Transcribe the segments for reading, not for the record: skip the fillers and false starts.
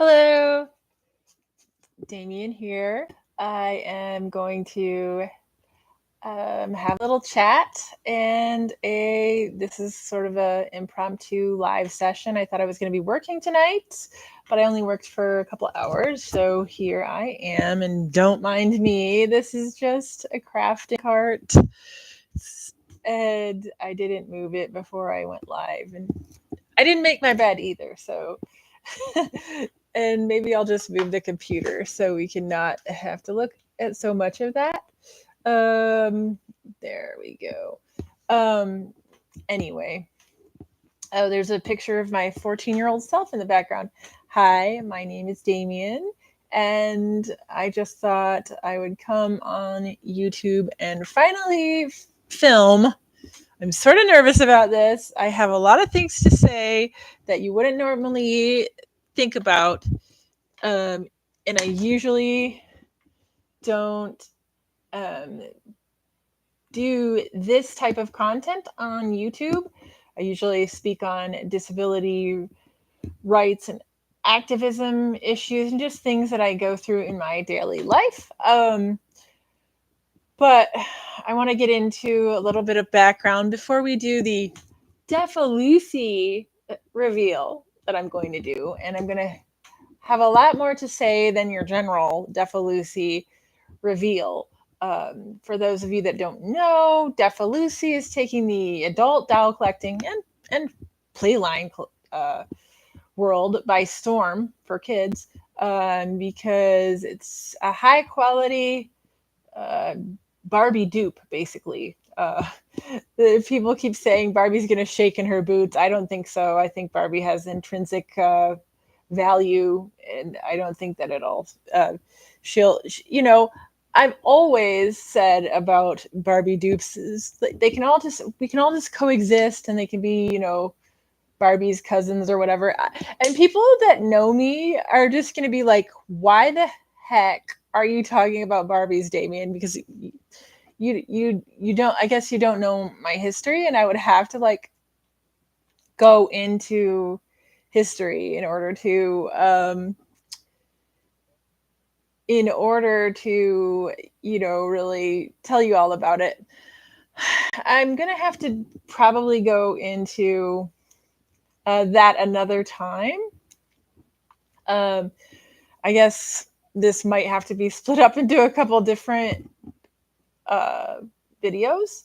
Hello, Damien here. I am going to have a little chat and a this is sort of a impromptu live session. I thought I was going to be working tonight, but I only worked for a couple hours, so here I am. And don't mind me. This is just a crafting cart, and I didn't move it before I went live, and I didn't make my bed either, so. And maybe I'll just move the computer so we can not have to look at so much of that. Um, there we go. Um, anyway, oh, there's a picture of my 14-year-old self in the background. Hi, my name is Damien, and I just thought I would come on YouTube and finally film. I'm sort of nervous about this. I have a lot of things to say that you wouldn't normally think about. And I usually don't um, do this type of content on YouTube. I usually speak on disability rights and activism issues and just things that I go through in my daily life. But I want to get into a little bit of background before we do the Defa Lucy reveal that I'm going to do. And I'm going to have a lot more to say than your general Defa Lucy reveal. For those of you that don't know, Defa Lucy is taking the adult doll collecting and playline world by storm for kids, because it's a high quality uh, Barbie dupe, basically. The people keep saying Barbie's going to shake in her boots. I don't think so. I think Barbie has intrinsic value, and I don't think that it'll. I've always said about Barbie dupes is we can all just coexist, and they can be, Barbie's cousins or whatever. And people that know me are just going to be like, why the heck are you talking about Barbies, Damien? Because you don't, I guess you don't know my history, and I would have to like go into history in order to really tell you all about it. I'm gonna have to probably go into that another time. I guess this might have to be split up into a couple different videos.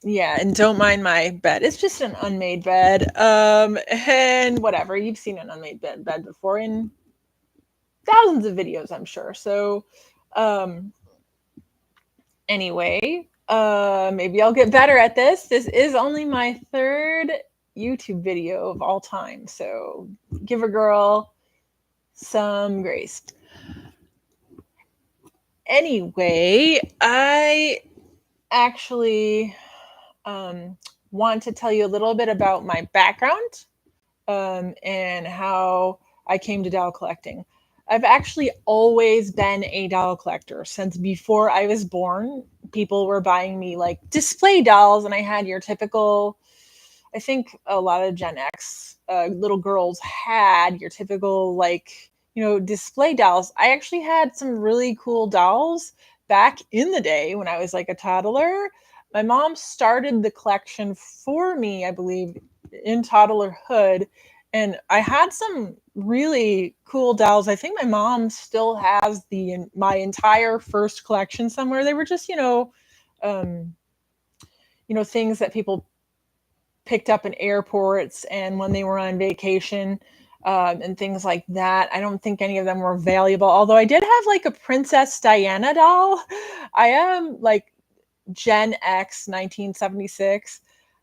Yeah, and don't mind my bed. It's just an unmade bed. And whatever, you've seen an unmade bed before in thousands of videos, I'm sure. So, anyway, maybe I'll get better at this. This is only my third YouTube video of all time, so give a girl some grace. Anyway, I actually want to tell you a little bit about my background and how I came to doll collecting. I've actually always been a doll collector since before I was born. People were buying me like display dolls, and I had your typical, I think a lot of Gen X little girls had your typical like, display dolls. I actually had some really cool dolls back in the day when I was like a toddler. My mom started the collection for me, I believe, in toddlerhood. And I had some really cool dolls. I think my mom still has my entire first collection somewhere. They were just, things that people picked up in airports and when they were on vacation, and things like that. I don't think any of them were valuable. Although I did have like a Princess Diana doll. I am like Gen X 1976.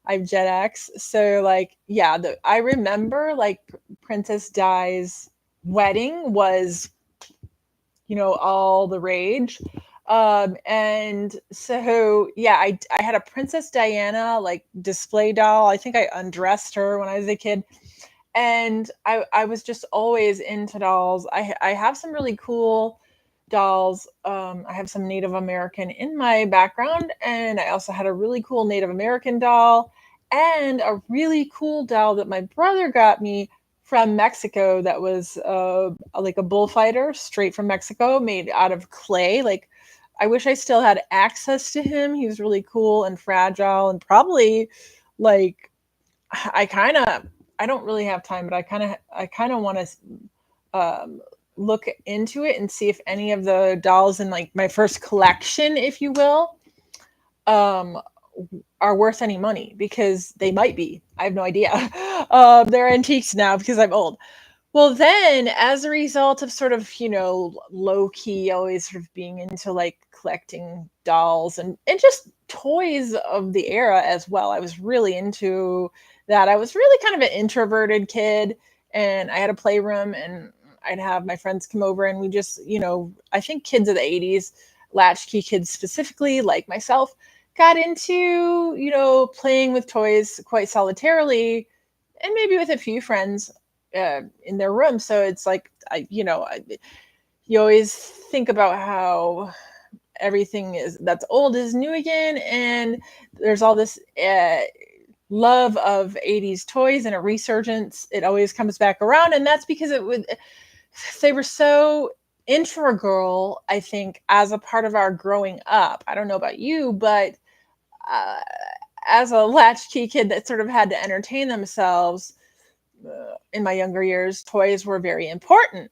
I'm Gen X. So like, yeah, I remember like Princess Di's wedding was, all the rage. And so, yeah, I had a Princess Diana like display doll. I think I undressed her when I was a kid. And I was just always into dolls. I have some really cool dolls. I have some Native American in my background, and I also had a really cool Native American doll and a really cool doll that my brother got me from Mexico that was like a bullfighter straight from Mexico, made out of clay. Like, I wish I still had access to him. He was really cool and fragile, and probably like I kind of I don't really have time, but I kind of want to look into it and see if any of the dolls in like my first collection, if you will, um, are worth any money, because they might be. I have no idea. They're antiques now because I'm old. Well, then, as a result of sort of, low key, always sort of being into like collecting dolls and just toys of the era as well, I was really into that. I was really kind of an introverted kid, and I had a playroom, and I'd have my friends come over, and we just, I think kids of the 80s, latchkey kids specifically, like myself, got into, playing with toys quite solitarily, and maybe with a few friends in their room. So it's like, you always think about how everything is that's old is new again, and there's all this love of 80s toys and a resurgence. It always comes back around, and that's because they were so integral, I think, as a part of our growing up. I don't know about you, but uh, as a latchkey kid that sort of had to entertain themselves in my younger years, toys were very important.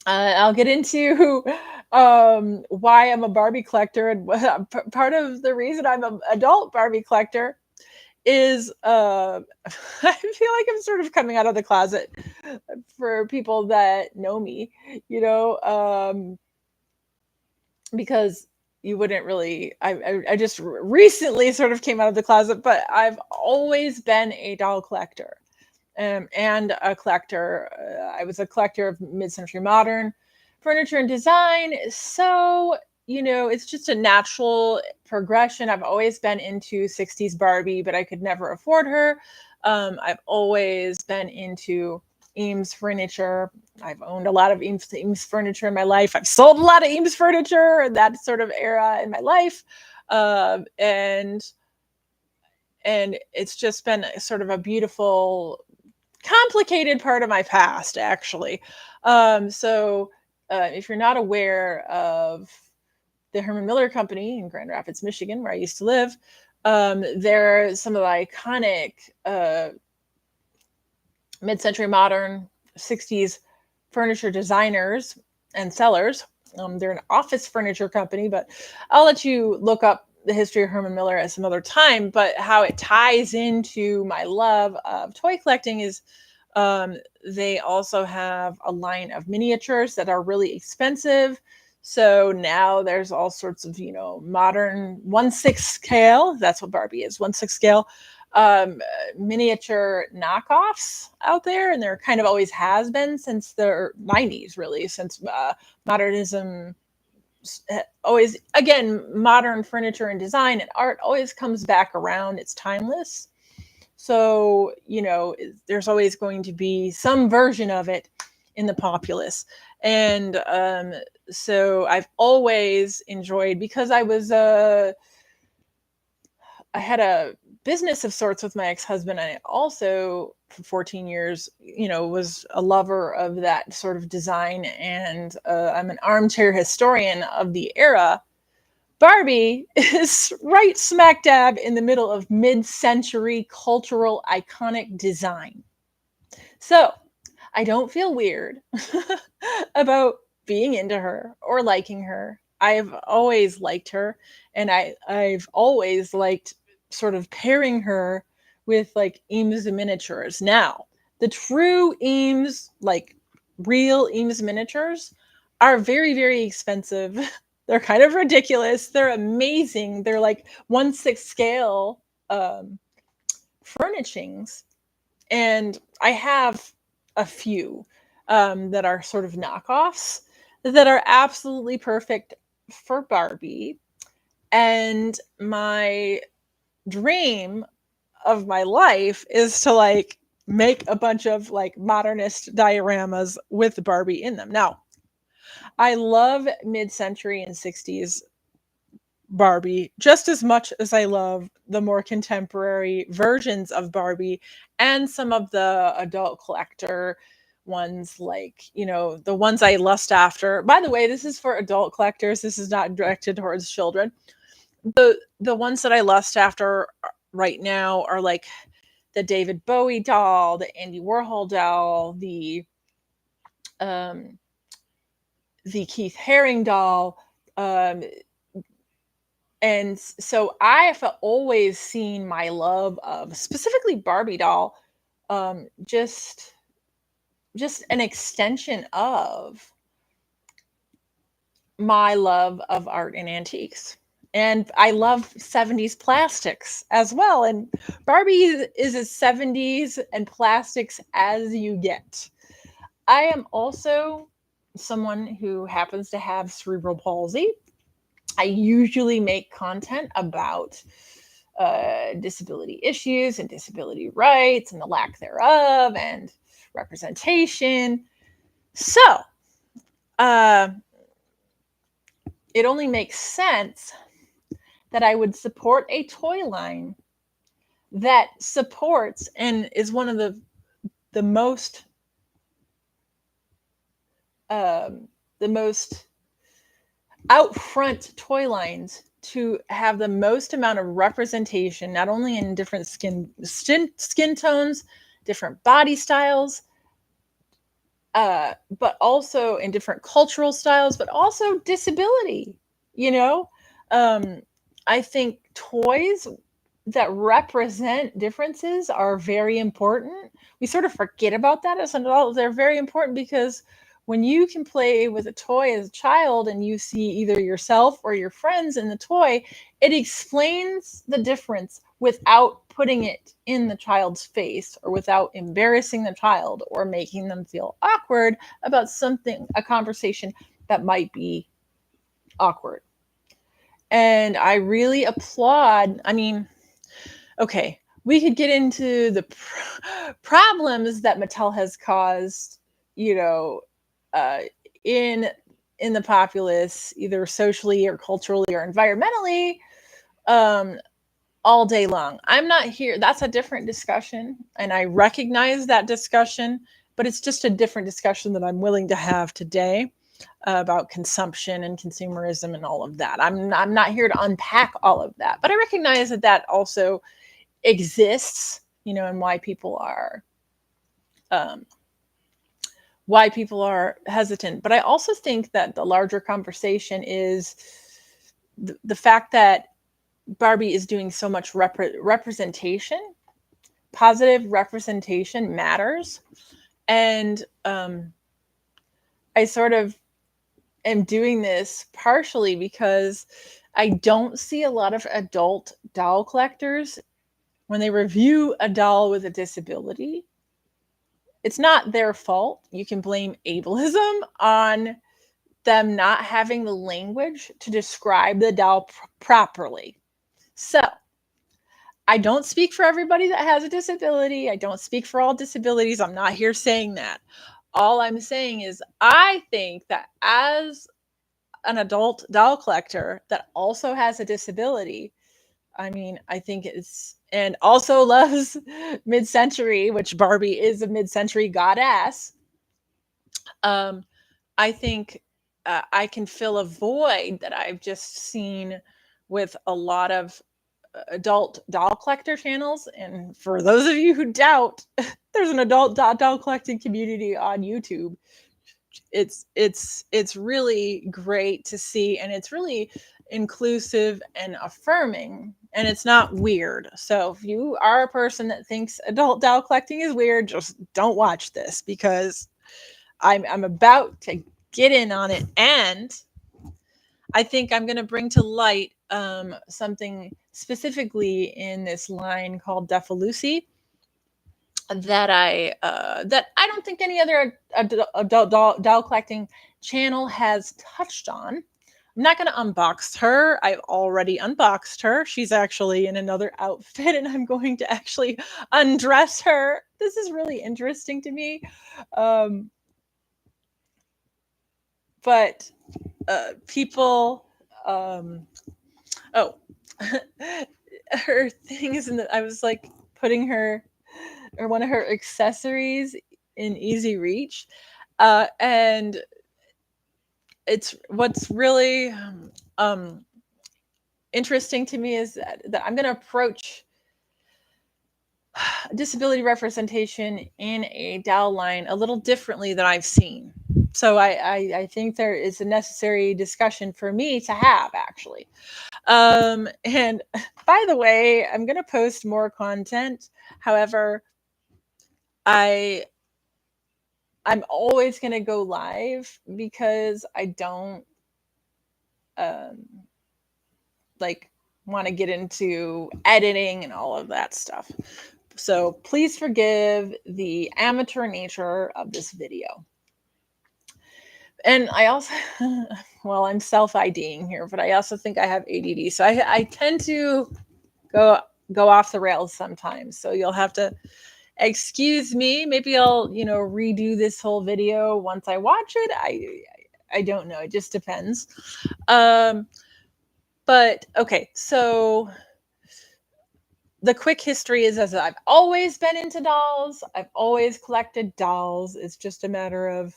I'll get into why I'm a Barbie collector, and part of the reason I'm an adult Barbie collector is I feel like I'm sort of coming out of the closet for people that know me, you know, because you wouldn't really. I just recently sort of came out of the closet, but I've always been a doll collector. And a collector. I was a collector of mid-century modern furniture and design. So, it's just a natural progression. I've always been into 60s Barbie, but I could never afford her. I've always been into Eames furniture. I've owned a lot of Eames furniture in my life. I've sold a lot of Eames furniture in that sort of era in my life. Um, and and it's just been sort of a beautiful, complicated part of my past, actually. If you're not aware of the Herman Miller Company in Grand Rapids, Michigan, where I used to live, they're some of the iconic mid-century modern 60s furniture designers and sellers. They're an office furniture company, but I'll let you look up the history of Herman Miller at some other time. But how it ties into my love of toy collecting is um, they also have a line of miniatures that are really expensive. So now there's all sorts of, modern 1/6 scale. That's what Barbie is, 1/6 scale um, miniature knockoffs out there. And there kind of always has been since the 90s, really, since modernism always, again, modern furniture and design and art always comes back around. It's timeless. So, there's always going to be some version of it in the populace. And so I've always enjoyed, because I had a business of sorts with my ex-husband. And I also, for 14 years, was a lover of that sort of design. And I'm an armchair historian of the era. Barbie is right smack dab in the middle of mid-century cultural iconic design. So I don't feel weird about being into her or liking her. I've always liked her, and I've always liked sort of pairing her with like Eames miniatures. Now, the true Eames, like real Eames miniatures, are very, very expensive. They're kind of ridiculous. They're amazing. They're like 1/6 scale um, furnishings, and I have a few that are sort of knockoffs that are absolutely perfect for Barbie. And my dream of my life is to like make a bunch of like modernist dioramas with Barbie in them. Now, I love mid-century and 60s Barbie just as much as I love the more contemporary versions of Barbie and some of the adult collector ones, like, the ones I lust after. By the way, this is for adult collectors. This is not directed towards children. The ones that I lust after right now are like the David Bowie doll, the Andy Warhol doll, um the Keith Haring doll. Um and so I have always seen my love of specifically Barbie doll, just an extension of my love of art and antiques. And I love 70s plastics as well. And Barbie is as 70s and plastics as you get. I am also someone who happens to have cerebral palsy. I usually make content about disability issues and disability rights and the lack thereof and representation. So, uh, it only makes sense that I would support a toy line that supports and is one of the most the most out front toy lines to have the most amount of representation, not only in different skin tones, different body styles, but also in different cultural styles, but also disability. You know, um, I think toys that represent differences are very important. We sort of forget about that as an adult. They're very important because when you can play with a toy as a child and you see either yourself or your friends in the toy, it explains the difference without putting it in the child's face or without embarrassing the child or making them feel awkward about something, a conversation that might be awkward. And I really applaud, I mean, okay, we could get into the problems that Mattel has caused, you know, uh, in the populace, either socially or culturally or environmentally, um, all day long. I'm not here. That's a different discussion, and I recognize that discussion, but it's just a different discussion that I'm willing to have today about consumption and consumerism and all of that. I'm not here to unpack all of that, but I recognize that that also exists, and um, why people are hesitant. But I also think that the larger conversation is the fact that Barbie is doing so much representation. Positive representation matters, and I sort of am doing this partially because I don't see a lot of adult doll collectors when they review a doll with a disability. It's not their fault. You can blame ableism on them not having the language to describe the doll properly. So, I don't speak for everybody that has a disability. I don't speak for all disabilities. I'm not here saying that. All I'm saying is I think that as an adult doll collector that also has a disability, I mean, I think it's, and also loves mid-century, which Barbie is a mid-century goddess. Um, I think I can fill a void that I've just seen with a lot of adult doll collector channels. And for those of you who doubt, there's an adult doll collecting community on YouTube. It's really great to see, and it's really inclusive and affirming, and it's not weird. So if you are a person that thinks adult doll collecting is weird, just don't watch this, because I'm about to get in on it, and I think I'm going to bring to light something specifically in this line called Defa Lucy that I don't think any other adult doll collecting channel has touched on. I'm not going to unbox her. I've already unboxed her. She's actually in another outfit, and I'm going to actually undress her. This is really interesting to me. Um, but people, Oh, her thing is in the. I was like putting her or one of her accessories in easy reach, and it's what's really um, interesting to me is that I'm going to approach disability representation in a doll line a little differently than I've seen. So I think there is a necessary discussion for me to have actually. And by the way, I'm going to post more content. However, I I'm always going to go live because I don't um, like want to get into editing and all of that stuff. So please forgive the amateur nature of this video. And I also, well, I'm self IDing here, but I also think I have ADD. So I tend to go go off the rails sometimes. So you'll have to excuse me. Maybe I'll, redo this whole video once I watch it. I don't know. It just depends. Um, but okay, so the quick history is as I've always been into dolls. I've always collected dolls. It's just a matter of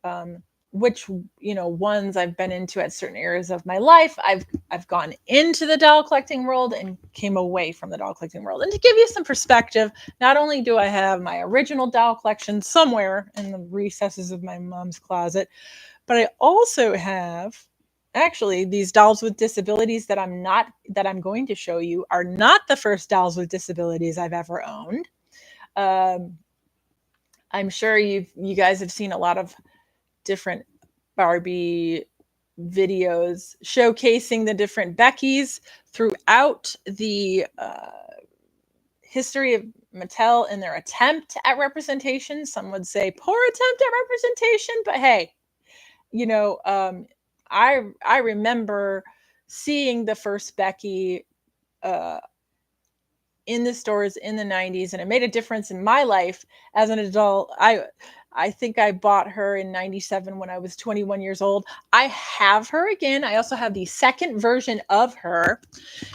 um, which ones I've been into at certain areas of my life. I've gone into the doll collecting world and came away from the doll collecting world. And to give you some perspective, not only do I have my original doll collection somewhere in the recesses of my mom's closet, but I also have actually these dolls with disabilities that I'm going to show you are not the first dolls with disabilities I've ever owned. Um, I'm sure you guys have seen a lot of different Barbie videos showcasing the different Beckys throughout the history of Mattel in their attempt at representation. Some would say poor attempt at representation, but hey, you know, um, I remember seeing the first Becky uh, in the stores in the 90s, and it made a difference in my life as an adult. I think I bought her in 97 when I was 21 years old. I have her again. I also have the second version of her,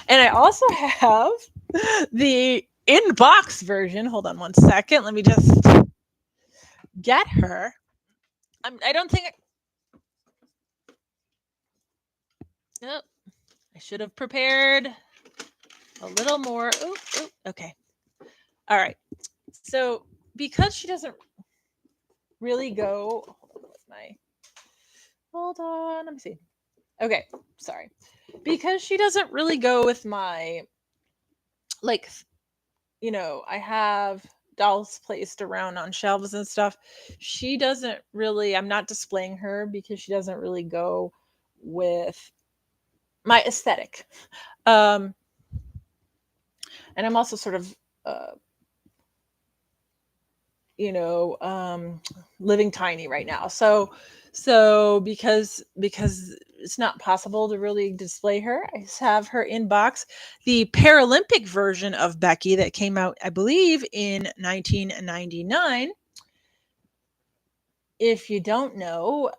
and I also have the in-box version. Hold on one second. Let me just get her. I don't think oh, I should have prepared a little more. Oh, okay. All right. So because she doesn't really go, hold on, let me see. Okay, sorry. Because she doesn't really go with my, like, I have dolls placed around on shelves and stuff. She doesn't really, I'm not displaying her because she doesn't really go with my aesthetic. Um, and I'm also sort of, uh, living tiny right now. So because it's not possible to really display her, I just have her in box. The Paralympic version of Becky that came out, I believe, in 1999. If you don't know,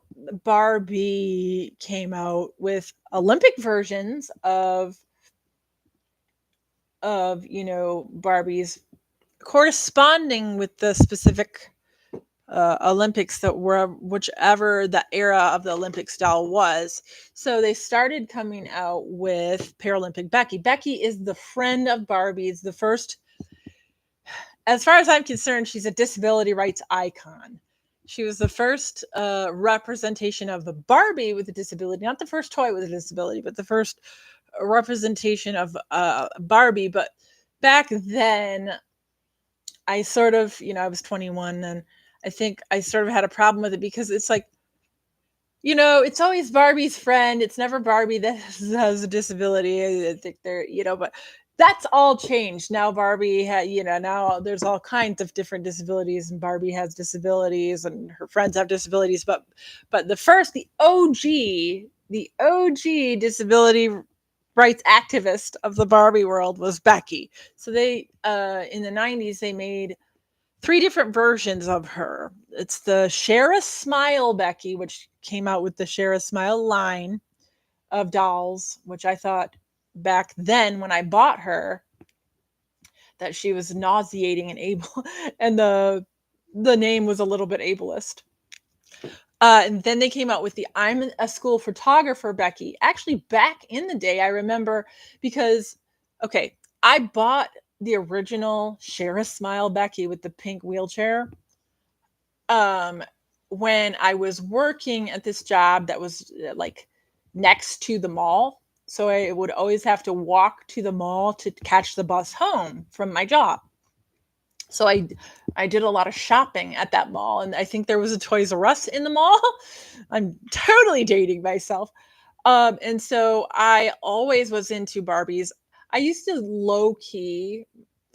Barbie came out with Olympic versions of Barbie's corresponding with the specific Olympics that were whichever the era of the Olympics doll was. So they started coming out with Paralympic Becky. Becky is the friend of Barbie's, the first, as far as I'm concerned, she's a disability rights icon. She was the first representation of the Barbie with a disability, not the first toy with a disability, but the first representation of Barbie. But back then, I sort of, I was 21 and I think I sort of had a problem with it because it's like, it's always Barbie's friend. It's never Barbie that has a disability. I think but that's all changed. Now Barbie now there's all kinds of different disabilities and Barbie has disabilities and her friends have disabilities. But the OG disability rights activist of the Barbie world was Becky. So they, in the 90s, they made 3 different versions of her. It's the Share a Smile Becky, which came out with the Share a Smile line of dolls, which I thought back then when I bought her that she was nauseating and able, and the name was a little bit ableist. And then they came out with the I'm a school photographer Becky. Actually, back in the day, I remember because, okay, I bought the original Share a Smile Becky with the pink wheelchair um, when I was working at this job that was like next to the mall. So I would always have to walk to the mall to catch the bus home from my job. So I did a lot of shopping at that mall, and I think there was a Toys R Us in the mall. I'm totally dating myself. And so I always was into Barbies. I used to low key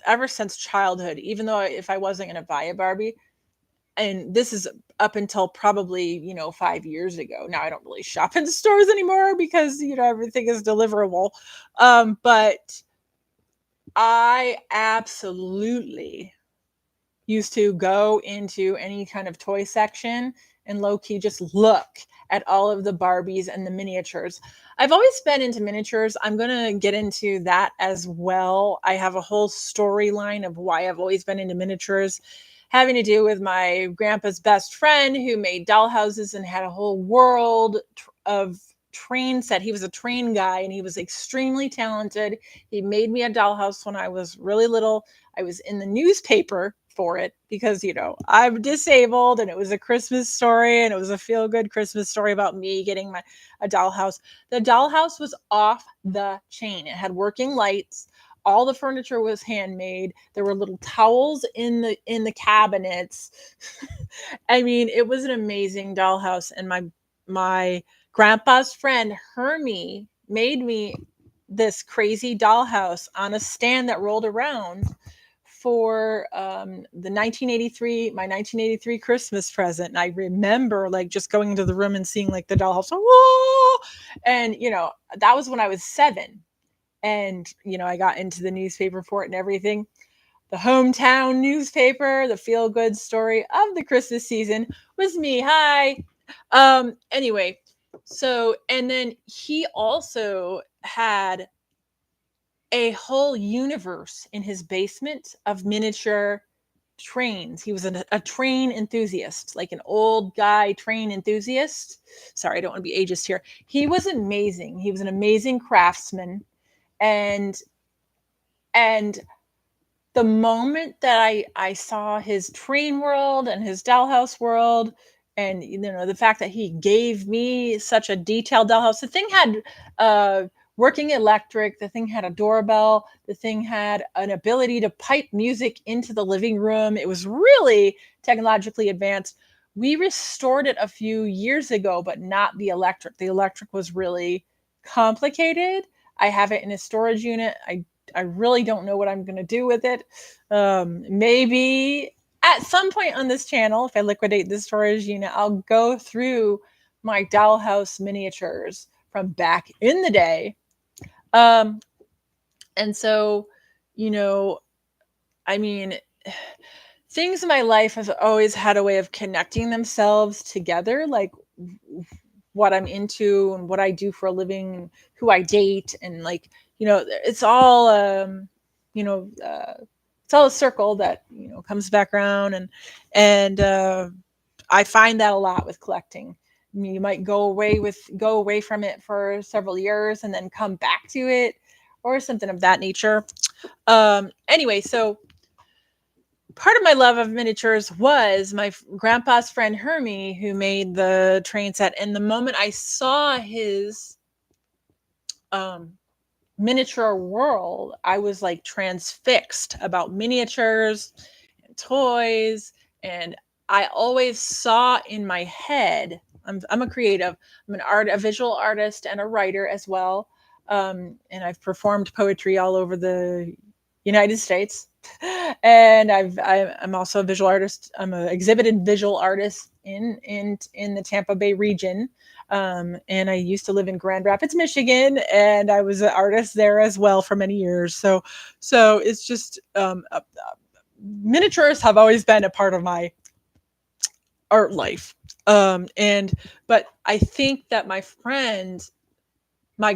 ever since childhood, even though if I wasn't going to buy a Barbie, and this is up until probably 5 years ago. Now I don't really shop in stores anymore because everything is deliverable. But I absolutely used to go into any kind of toy section and low key just look at all of the Barbies and the miniatures. I've always been into miniatures. I'm going to get into that as well. I have a whole storyline of why I've always been into miniatures, having to do with my grandpa's best friend who made doll houses and had a whole world of train set. He was a train guy and he was extremely talented. He made me a dollhouse when I was really little. I was in the newspaper for it because I'm disabled, and it was a Christmas story, and it was a feel good Christmas story about me getting a dollhouse. The dollhouse was off the chain. It had working lights. All the furniture was handmade. There were little towels in the cabinets. I mean, it was an amazing dollhouse, and my grandpa's friend Hermie made me this crazy dollhouse on a stand that rolled around for the 1983 my 1983 Christmas present. And I remember like just going into the room and seeing like the dollhouse, whoa! And that was when I was 7, and I got into the newspaper for it and everything. The hometown newspaper, the feel good story of the Christmas season was me. Hi. Anyway, so and then he also had a whole universe in his basement of miniature trains. He was a train enthusiast, like an old guy train enthusiast. Sorry, I don't want to be ageist here. He was amazing. He was an amazing craftsman. And and the moment that I saw his train world and his dollhouse world, and the fact that he gave me such a detailed dollhouse. The thing had working electric. The thing had a doorbell. The thing had an ability to pipe music into the living room. It was really technologically advanced. We restored it a few years ago, but not the electric. The electric was really complicated. I have it in a storage unit. I really don't know what I'm going to do with it. Maybe at some point on this channel, if I liquidate this storage unit, I'll go through my dollhouse miniatures from back in the day. And so, I mean, things in my life have always had a way of connecting themselves together, like what I'm into and what I do for a living, and who I date, and like, it's all it's all a circle that comes back around, and I find that a lot with collecting. I mean, you might go away from it for several years and then come back to it, or something of that nature. Anyway, so part of my love of miniatures was my grandpa's friend Hermie, who made the train set. And the moment I saw his miniature world, I was like transfixed about miniatures and toys. And I always saw in my head, I'm a creative, I'm a visual artist and a writer as well. And I've performed poetry all over the United States. And I'm also a visual artist. I'm an exhibited visual artist in the Tampa Bay region. And I used to live in Grand Rapids, Michigan, and I was an artist there as well for many years. So it's just miniatures have always been a part of my art life. But I think that my friend my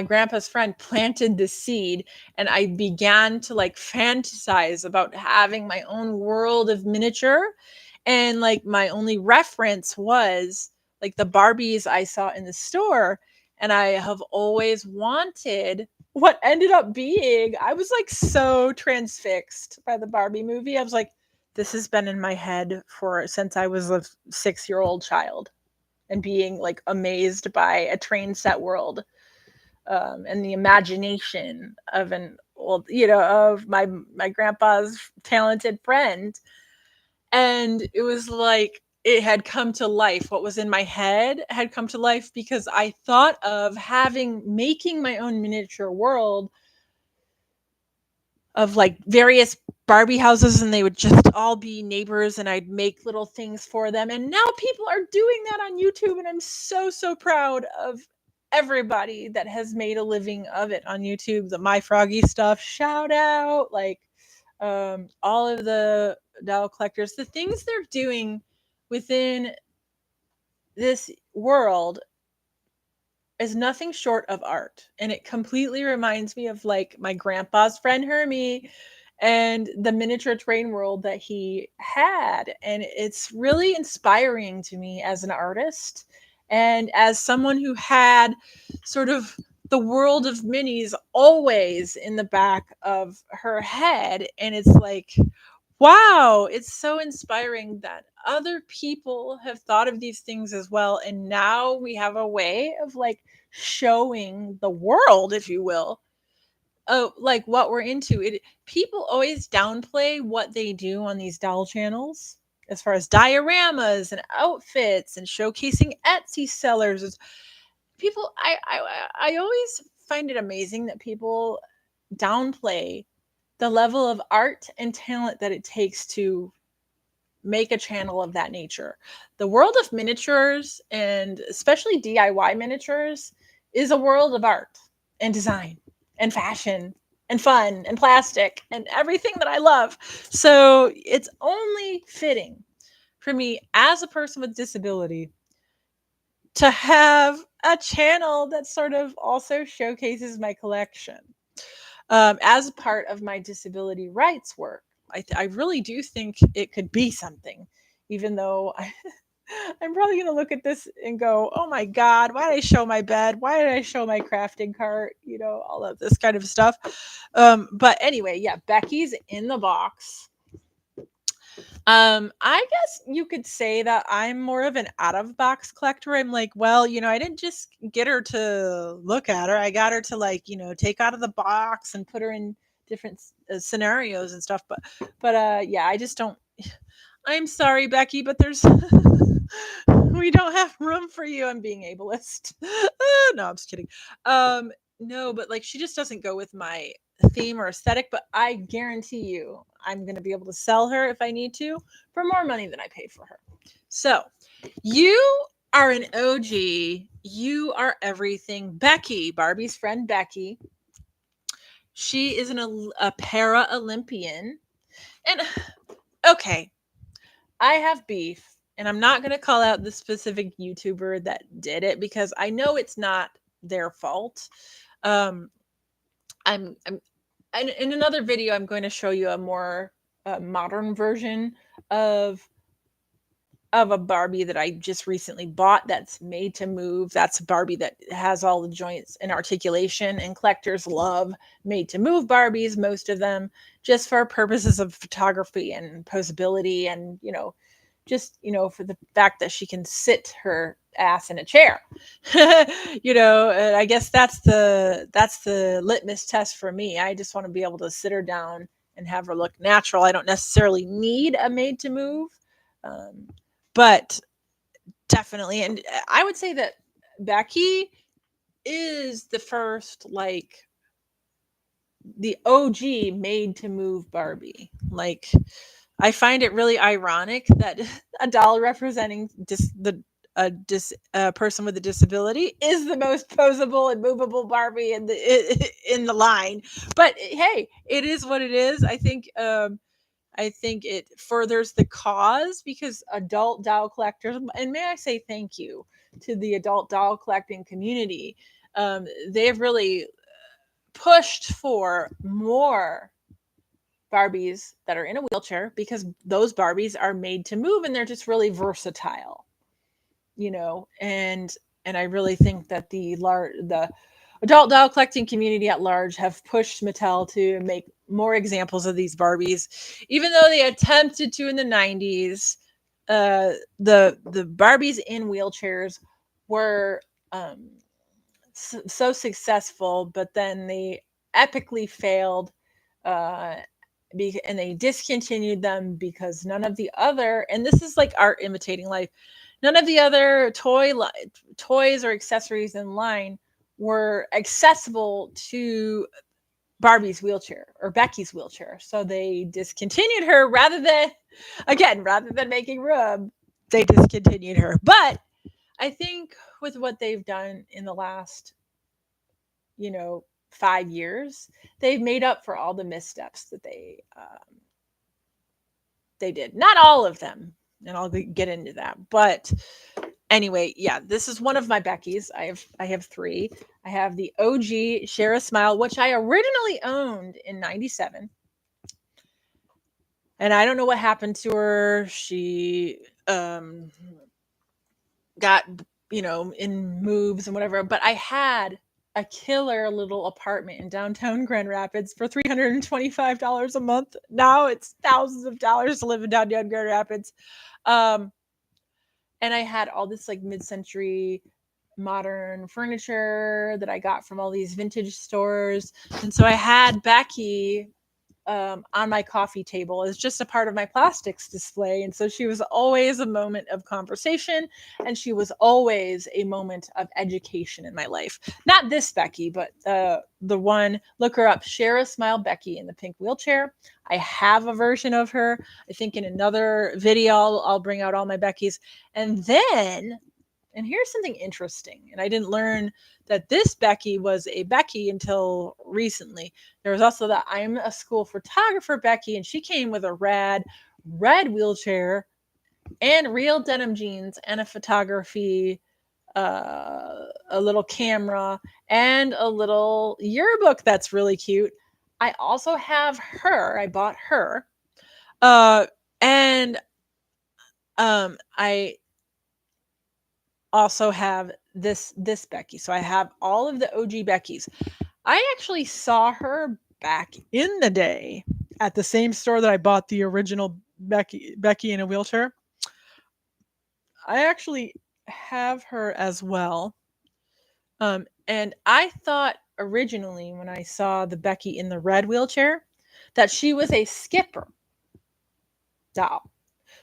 grandpa's friend planted the seed, and I began to like fantasize about having my own world of miniature. And like my only reference was like the Barbies I saw in the store. And I have always wanted what ended up being, I was like so transfixed by the Barbie movie. I was like, this has been in my head for since I was a 6-year-old child, and being like amazed by a train set world, and the imagination of an old, of my grandpa's talented friend. And it was like it had come to life. What was in my head had come to life because I thought of making my own miniature world of like various Barbie houses, and they would just all be neighbors, and I'd make little things for them. And now people are doing that on YouTube, and I'm so so proud of everybody that has made a living of it on YouTube. The My Froggy stuff, shout out, like all of the doll collectors, the things they're doing within this world is nothing short of art. And it completely reminds me of like my grandpa's friend Hermie and the miniature train world that he had. And it's really inspiring to me as an artist and as someone who had sort of the world of minis always in the back of her head. And it's like, wow, it's so inspiring that other people have thought of these things as well. And now we have a way of like showing the world, if you will, like what we're into. It People always downplay what they do on these doll channels as far as dioramas and outfits and showcasing Etsy sellers. People I always find it amazing that people downplay the level of art and talent that it takes to make a channel of that nature. The world of miniatures, and especially DIY miniatures, is a world of art and design and fashion and fun and plastic and everything that I love. So it's only fitting for me as a person with disability to have a channel that sort of also showcases my collection, as part of my disability rights work. I really do think it could be something, even though I'm probably going to look at this and go, oh my God, why did I show my bed? Why did I show my crafting cart? All of this kind of stuff. But anyway, yeah, Becky's in the box. I guess you could say that I'm more of an out of box collector. I'm like, well, I didn't just get her to look at her. I got her to like, take out of the box and put her in different scenarios and stuff. But yeah, I just don't. I'm sorry, Becky, but there's we don't have room for you. I'm being ableist. No, I'm just kidding. No, but like she just doesn't go with my theme or aesthetic, but I guarantee you I'm going to be able to sell her if I need to for more money than I pay for her. So, you are an OG. You are everything. Becky, Barbie's friend Becky. She is a para Olympian. And okay, I have beef, and I'm not going to call out the specific YouTuber that did it because I know it's not their fault. Um, I'm in another video. I'm going to show you a more modern version of a Barbie that I just recently bought that's made to move. That's a Barbie that has all the joints and articulation, and collectors love made to move Barbies, most of them, just for purposes of photography and posability and, just, for the fact that she can sit her ass in a chair. And I guess that's the litmus test for me. I just want to be able to sit her down and have her look natural. I don't necessarily need a made to move. But definitely, and I would say that Becky is the first, like, the OG made to move Barbie. Like, I find it really ironic that a doll representing a person with a disability is the most posable and movable Barbie in the line. But hey, it is what it is. I think it furthers the cause because adult doll collectors, and may I say thank you to the adult doll collecting community. They've really pushed for more Barbies that are in a wheelchair because those Barbies are made to move and they're just really versatile, you know. And I really think that the adult doll collecting community at large have pushed Mattel to make more examples of these Barbies, even though they attempted to in the 90s. The Barbies in wheelchairs were um, so successful, but then they epically failed, uh, and they discontinued them because none of the other, and this is like art imitating life, none of the other toys or accessories in line were accessible to Barbie's wheelchair or Becky's wheelchair. So they discontinued her rather than making room, they discontinued her. But I think with what they've done in the last, 5 years, they've made up for all the missteps that they did. Not all of them, and I'll get into that. But anyway, yeah, this is one of my Becky's. I have three. I have the OG Share a Smile, which I originally owned in '97, and I don't know what happened to her. She got in moves and whatever, but I had a killer little apartment in downtown Grand Rapids for $325 a month. Now it's thousands of dollars to live in downtown Grand Rapids. Um, and I had all this like mid-century modern furniture that I got from all these vintage stores. And so I had Becky on my coffee table as just a part of my plastics display. And so she was always a moment of conversation, and she was always a moment of education in my life. Not this Becky, but the one, look her up, Share a Smile Becky in the pink wheelchair. I have a version of her. I think in another video, I'll bring out all my Beckys. And then, and here's something interesting, and I didn't learn that this Becky was a Becky until recently. There was also the I'm a school photographer Becky, and she came with a rad red wheelchair and real denim jeans and a photography, a little camera, and a little yearbook that's really cute. I also have her. I bought her. And I also have this Becky. So I have all of the OG Beckys. I actually saw her back in the day at the same store that I bought the original Becky in a wheelchair. I actually have her as well. And I thought originally when I saw the Becky in the red wheelchair that she was a Skipper doll.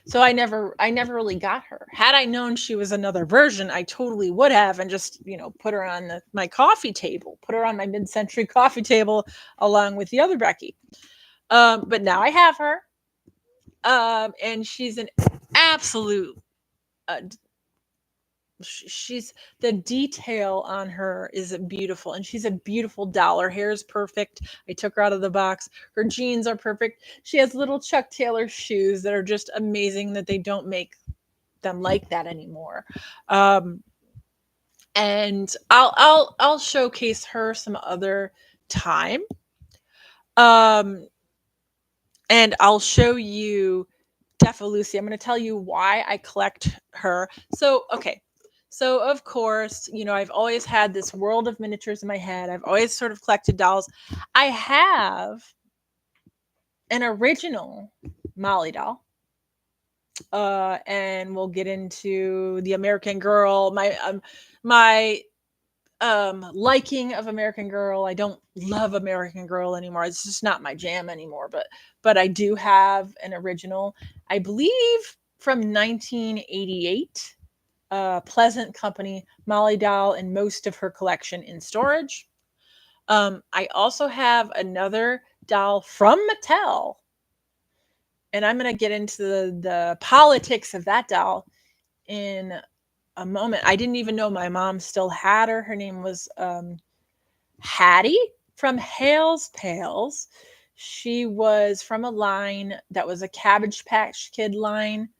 So I never really got her. Had I known she was another version, I totally would have, and just, put her on my coffee table, put her on my mid-century coffee table along with the other Becky. But now I have her. And she's an absolute, she's, the detail on her is beautiful, and she's a beautiful doll. Her hair is perfect. I took her out of the box. Her jeans are perfect. She has little Chuck Taylor shoes that are just amazing, that they don't make them like that anymore. And I'll showcase her some other time. And I'll show you Defa Lucy. I'm going to tell you why I collect her. So, okay. So, of course, I've always had this world of miniatures in my head. I've always sort of collected dolls. I have an original Molly doll. And we'll get into the American Girl. My liking of American Girl. I don't love American Girl anymore. It's just not my jam anymore. But I do have an original, I believe, from 1988. Pleasant Company Molly doll and most of her collection in storage. I also have another doll from Mattel, and I'm going to get into the politics of that doll in a moment. I didn't even know my mom still had her. Her name was Hattie from Hale's Pals. She was from a line that was a Cabbage Patch Kid line,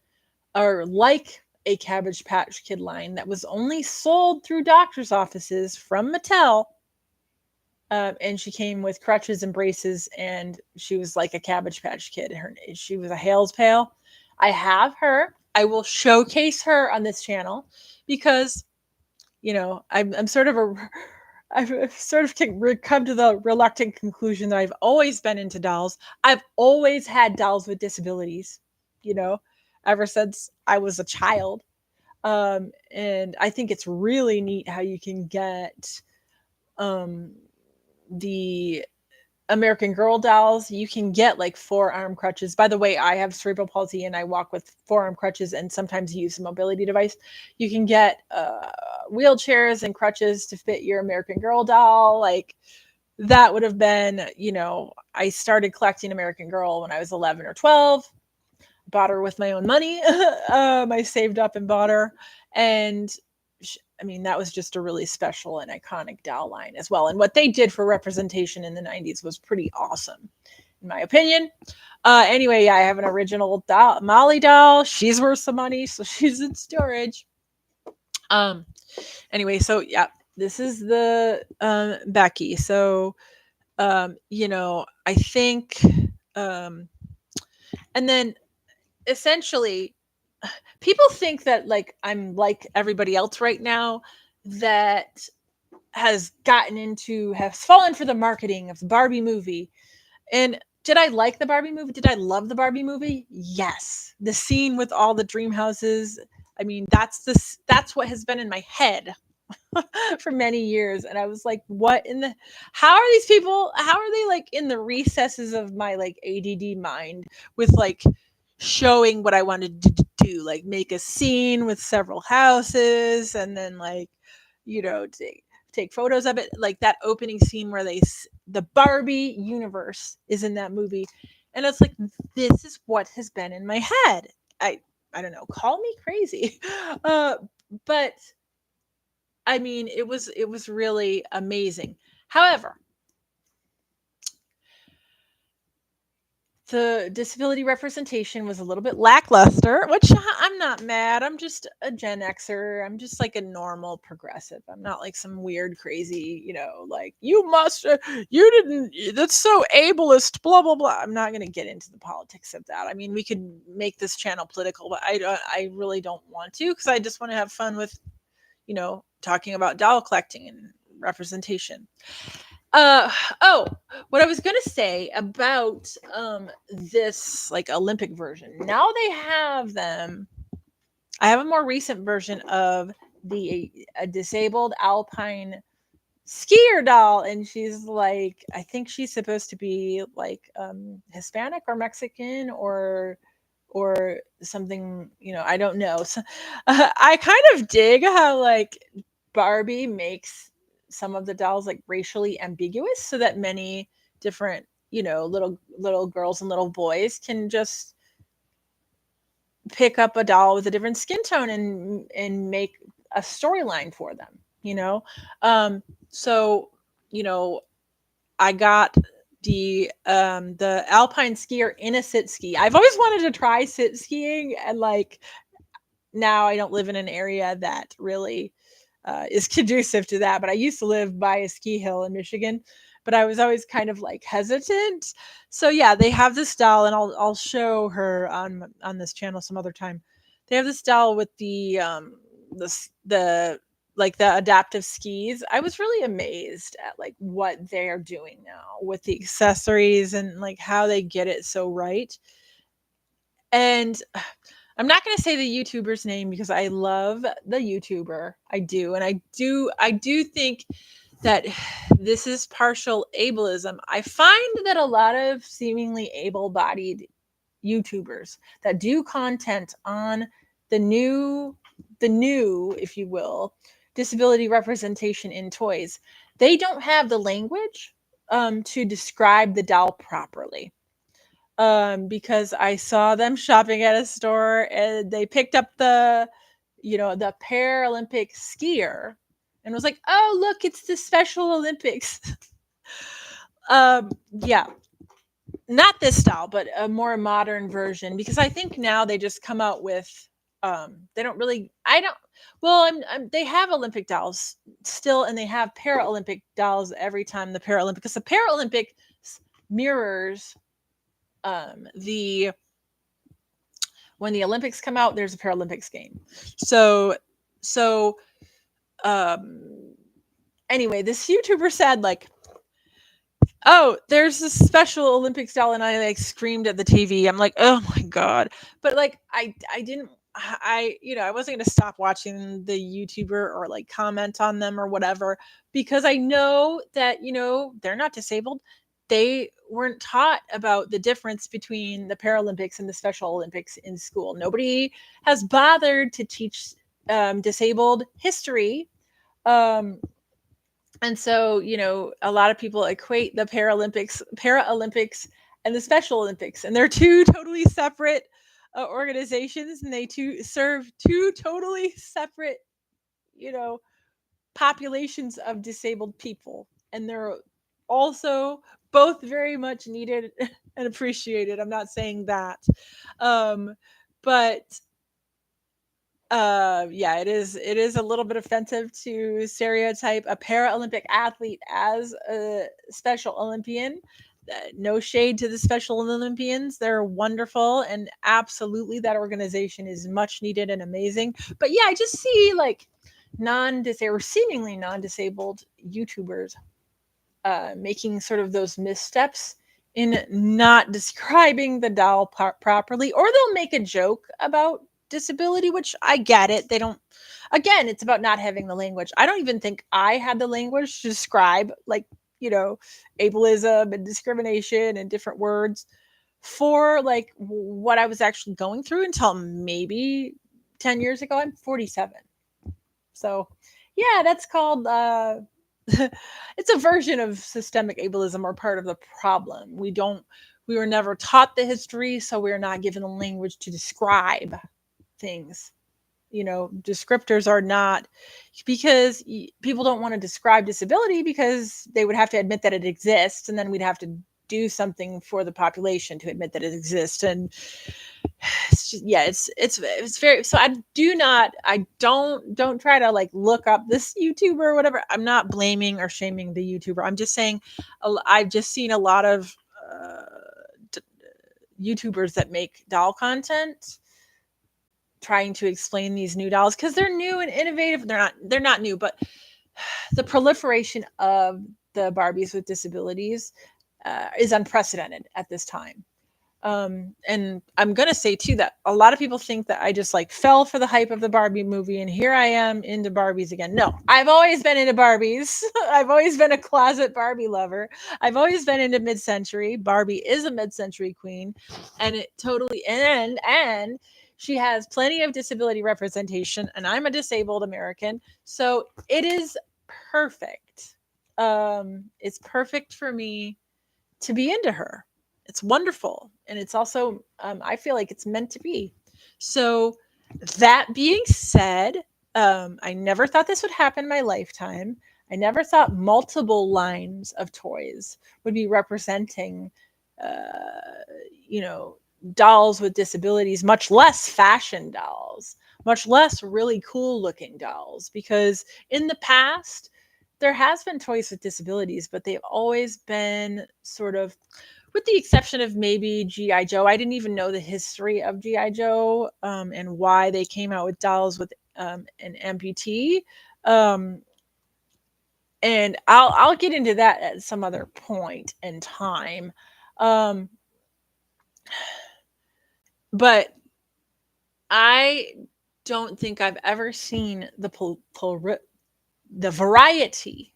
or like a Cabbage Patch Kid line that was only sold through doctor's offices from Mattel. And she came with crutches and braces, and she was like a Cabbage Patch Kid. She was a Hales Pale. I have her. I will showcase her on this channel because, I'm sort of I've sort of come to the reluctant conclusion that I've always been into dolls. I've always had dolls with disabilities, you know, ever since I was a child. And I think it's really neat how you can get um, the American Girl dolls. You can get like forearm crutches. By the way, I have cerebral palsy and I walk with forearm crutches and sometimes use a mobility device. You can get wheelchairs and crutches to fit your American Girl doll. Like that would have been, I started collecting American Girl when I was 11 or 12. Bought her with my own money. I saved up and bought her. And that was just a really special and iconic doll line as well. And what they did for representation in the 90s was pretty awesome, in my opinion. Anyway, I have an original doll, Molly doll. She's worth some money, so she's in storage. Anyway, so yeah, this is the Becky. So, I think, and then essentially, people think that like I'm like everybody else right now that has fallen for the marketing of the Barbie movie. And did I like the Barbie movie? Did I love the Barbie movie? Yes. The scene with all the dream houses. That's what has been in my head for many years. And I was like, how are they like in the recesses of my like ADD mind with like showing what I wanted to do, like make a scene with several houses and then like, take photos of it. Like that opening scene where the Barbie universe is in that movie. And it's like, this is what has been in my head. I don't know, call me crazy. But it was really amazing. However, the disability representation was a little bit lackluster, which I'm not mad. I'm just a Gen Xer. I'm just like a normal progressive. I'm not like some weird, crazy, like you didn't, that's so ableist, blah, blah, blah. I'm not going to get into the politics of that. We could make this channel political, but I really don't want to, because I just want to have fun with, talking about doll collecting and representation. What I was gonna say about this like Olympic version. Now they have them. I have a more recent version of a disabled alpine skier doll, and she's like, I think she's supposed to be like Hispanic or Mexican or something, I don't know. So, I kind of dig how like Barbie makes some of the dolls like racially ambiguous so that many different, little girls and little boys can just pick up a doll with a different skin tone and make a storyline for them, so, I got the alpine skier in a sit ski. I've always wanted to try sit skiing, and like now I don't live in an area that really is conducive to that. But I used to live by a ski hill in Michigan, but I was always kind of like hesitant. So yeah, they have this doll, and I'll show her on this channel some other time. They have this doll with the like the adaptive skis. I was really amazed at like what they are doing now with the accessories and like how they get it so right. And I'm not going to say the YouTuber's name because I love the YouTuber. I do. And I do think that this is partial ableism. I find that a lot of seemingly able-bodied YouTubers that do content on the new, if you will, disability representation in toys, they don't have the language to describe the doll properly. Because I saw them shopping at a store and they picked up the Paralympic skier and was like, oh, look, it's the Special Olympics. Yeah, not this style, but a more modern version, because I think now they just come out with They don't really. I don't. Well, they have Olympic dolls still, and they have Paralympic dolls every time the Paralympic, because the Paralympic mirrors the when the Olympics come out, there's a Paralympics game. So um anyway, this YouTuber said like, "Oh, there's this special Olympics doll," and I like screamed at the TV. I'm like, "Oh my god!" But like, I didn't. I wasn't gonna stop watching the YouTuber or like comment on them or whatever, because I know that they're not disabled. They weren't taught about the difference between the Paralympics and the Special Olympics in school. Nobody has bothered to teach disabled history. Um, and so, a lot of people equate the Paralympics and the Special Olympics, and they're two totally separate organizations, and they serve two totally separate, you know, populations of disabled people. And they're also both very much needed and appreciated. I'm not saying that. But yeah, it is a little bit offensive to stereotype a Paralympic athlete as a Special Olympian. No shade to the Special Olympians, they're wonderful, and absolutely that organization is much needed and amazing. But yeah, I just see like non-disabled, seemingly non-disabled YouTubers making sort of those missteps in not describing the doll properly, or they'll make a joke about disability, which I get it. They don't. Again, it's about not having the language. I don't even think I had the language to describe like ableism and discrimination and different words for like what I was actually going through until maybe 10 years ago. I'm 47. So, yeah, that's called it's a version of systemic ableism, or part of the problem. We were never taught the history, so we're not given the language to describe things. Descriptors are not, because people don't want to describe disability because they would have to admit that it exists, and then we'd have to do something for the population to admit that it exists. And it's just, yeah, it's very, so I don't try to like look up this YouTuber or whatever. I'm not blaming or shaming the YouTuber. I'm just saying I've just seen a lot of YouTubers that make doll content trying to explain these new dolls because they're new and innovative. They're not new, but the proliferation of the Barbies with disabilities is unprecedented at this time. And I'm gonna say too that a lot of people think that I just like fell for the hype of the Barbie movie and here I am into Barbies again. No, I've always been into Barbies. I've always been a closet Barbie lover. I've always been into mid-century. Barbie is a mid-century queen, and it totally and she has plenty of disability representation, and I'm a disabled American, so it is perfect. It's perfect for me to be into her. It's wonderful. And it's also, I feel like it's meant to be. So, that being said, I never thought this would happen in my lifetime. I never thought multiple lines of toys would be representing, you know, dolls with disabilities, much less fashion dolls, much less really cool looking dolls. Because in the past, there has been toys with disabilities, but they've always been sort of, with the exception of maybe GI Joe. I didn't even know the history of GI Joe and why they came out with dolls with an amputee. And I'll get into that at some other point in time. But I don't think I've ever seen the variety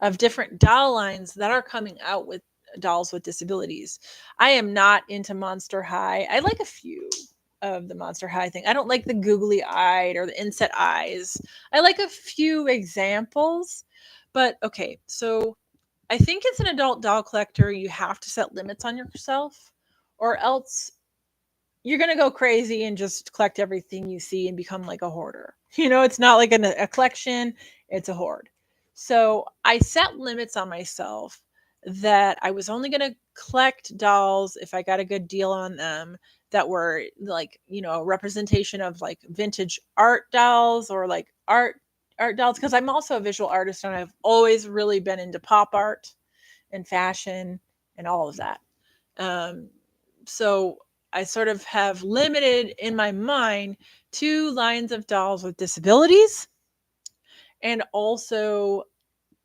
of different doll lines that are coming out with dolls with disabilities. I am not into Monster High. I like a few of the Monster High thing. I don't like the googly eyed or the inset eyes. I like a few examples, but okay. So I think as an adult doll collector, you have to set limits on yourself, or else you're going to go crazy and just collect everything you see and become like a hoarder. It's not like a collection, it's a hoard. So I set limits on myself that I was only going to collect dolls if I got a good deal on them that were like, a representation of like vintage art dolls or like art dolls, because I'm also a visual artist and I've always really been into pop art and fashion and all of that. Um, so I sort of have limited in my mind two lines of dolls with disabilities, and also,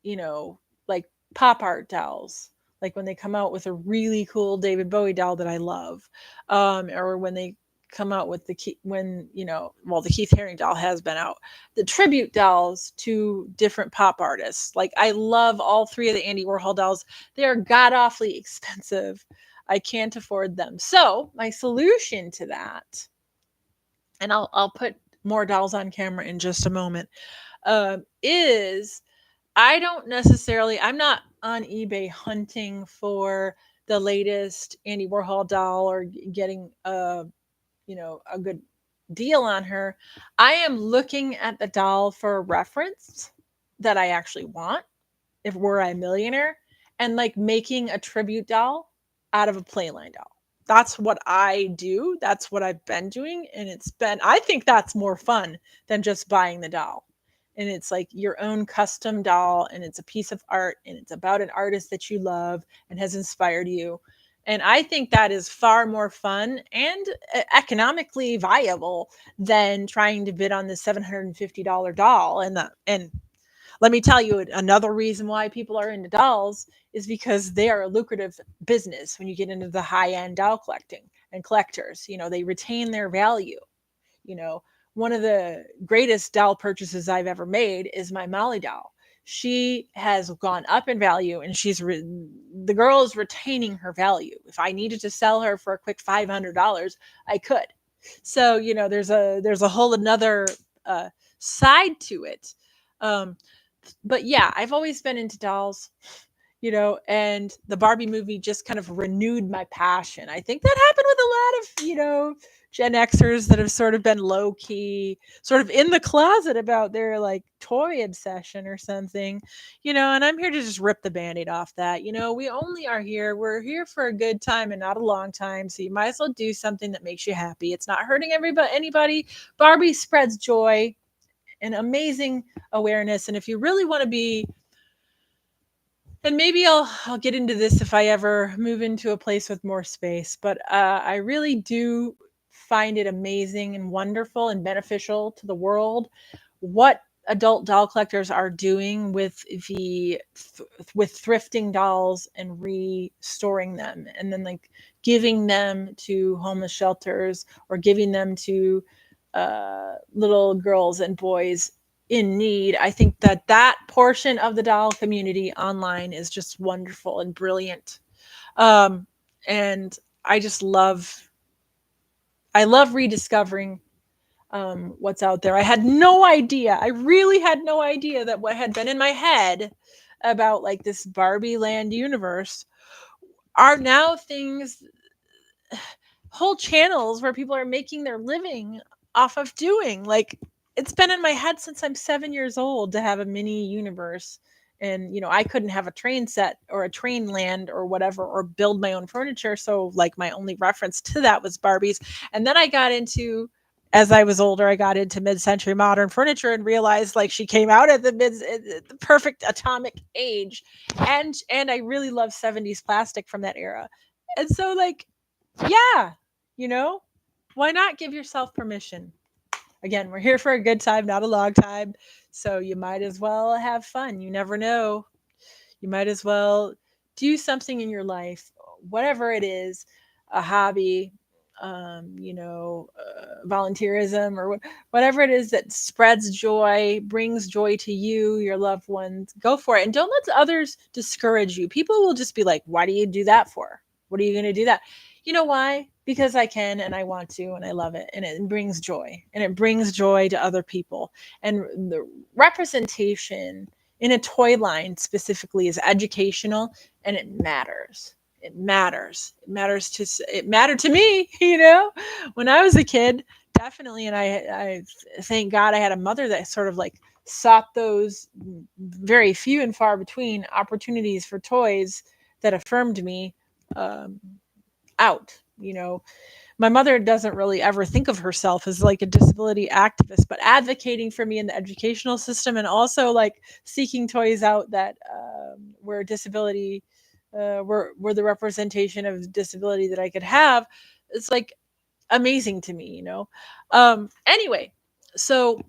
you know, like pop art dolls. Like when they come out with a really cool David Bowie doll that I love, or when they come out with the Keith Haring doll has been out, the tribute dolls to different pop artists. Like I love all three of the Andy Warhol dolls. They are god awfully expensive. I can't afford them. So my solution to that, and I'll put more dolls on camera in just a moment, is I'm not on eBay hunting for the latest Andy Warhol doll or getting a good deal on her. I am looking at the doll for a reference that I actually want if were I a millionaire, and like making a tribute doll out of a playline doll. That's what I do. That's what I've been doing. And I think that's more fun than just buying the doll. And it's like your own custom doll, and it's a piece of art, and it's about an artist that you love and has inspired you. And I think that is far more fun and economically viable than trying to bid on the $750 doll. And let me tell you, another reason why people are into dolls is because they are a lucrative business when you get into the high end doll collecting and collectors. They retain their value. You know, One of the greatest doll purchases I've ever made is my Molly doll. She has gone up in value, and the girl is retaining her value. If I needed to sell her for a quick $500, I could. So, there's a whole another side to it. Um, but yeah, I've always been into dolls, and the Barbie movie just kind of renewed my passion. I think that happened with a lot of, Gen Xers that have sort of been low key, sort of in the closet about their like toy obsession or something, and I'm here to just rip the band-aid off that. We're here for a good time and not a long time. So you might as well do something that makes you happy. It's not hurting anybody. Barbie spreads joy and amazing awareness. And if you really want to be, and maybe I'll get into this if I ever move into a place with more space, but I really do find it amazing and wonderful and beneficial to the world what adult doll collectors are doing with thrifting dolls and restoring them, and then like giving them to homeless shelters or giving them to little girls and boys in need. I think that portion of the doll community online is just wonderful and brilliant. And I love rediscovering what's out there. I had no idea. I really had no idea that what had been in my head about like this Barbie land universe are now things, whole channels where people are making their living off of doing. Like, it's been in my head since I'm 7 years old to have a mini universe. And, I couldn't have a train set or a train land or whatever, or build my own furniture. So, like, my only reference to that was Barbies. And then as I was older, I got into mid-century modern furniture and realized like she came out at the perfect atomic age. And I really love 70s plastic from that era. And so, like, yeah, you know, why not give yourself permission? Again, we're here for a good time, not a long time. So you might as well have fun. You never know. You might as well do something in your life, whatever it is, a hobby, volunteerism, or whatever it is that spreads joy, brings joy to you, your loved ones. Go for it. And don't let others discourage you. People will just be like, why do you do that for? What are you going to do that? You know why? Because I can and I want to and I love it. And it brings joy. And it brings joy to other people. And the representation in a toy line specifically is educational, and it matters. It matters. It mattered to me, when I was a kid, definitely. And I thank God I had a mother that sort of like sought those very few and far between opportunities for toys that affirmed me. um, out. My mother doesn't really ever think of herself as like a disability activist, but advocating for me in the educational system, and also like seeking toys out that where disability, were the representation of disability that I could have. It's like amazing to me. Anyway, so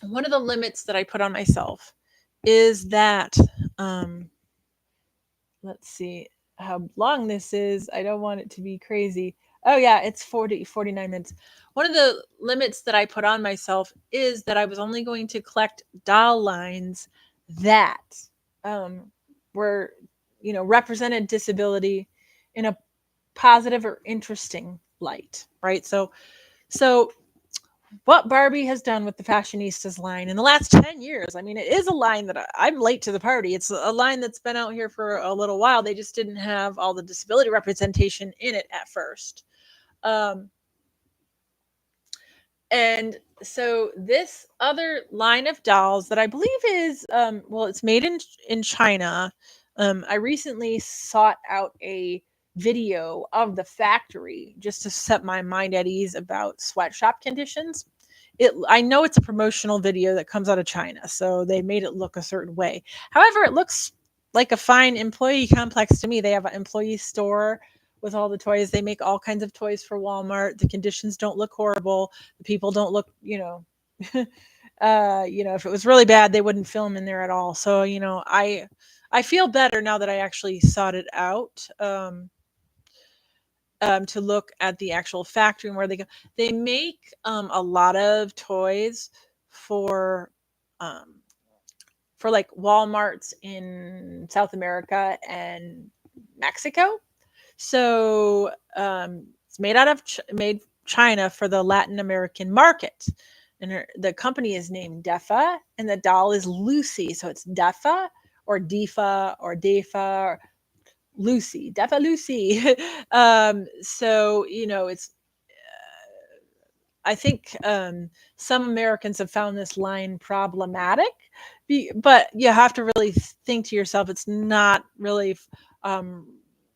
one of the limits that I put on myself is that, um, let's see how long this is. I don't want it to be crazy. Oh yeah, it's 49 minutes. One of the limits that I put on myself is that I was only going to collect doll lines that um, were, represented disability in a positive or interesting light, right? So what Barbie has done with the Fashionistas line in the last 10 years. I mean, it is a line that I'm late to the party. It's a line that's been out here for a little while. They just didn't have all the disability representation in it at first. Um, and so this other line of dolls that I believe is, well, it's made in China. I recently sought out a video of the factory just to set my mind at ease about sweatshop conditions. I know it's a promotional video that comes out of China, so they made it look a certain way. However, it looks like a fine employee complex to me. They have an employee store with all the toys. They make all kinds of toys for Walmart. The conditions don't look horrible. The people don't look, if it was really bad, they wouldn't film in there at all. So, I feel better now that I actually sought it out. To look at the actual factory and where they go. They make a lot of toys for um, like Walmarts in South America and Mexico. So it's made out of made China for the Latin American market. And the company is named Defa, and the doll is Lucy. So it's Defa or Defa or Defa or Lucy, Defa Lucy. So it's. I think some Americans have found this line problematic, but you have to really think to yourself, um,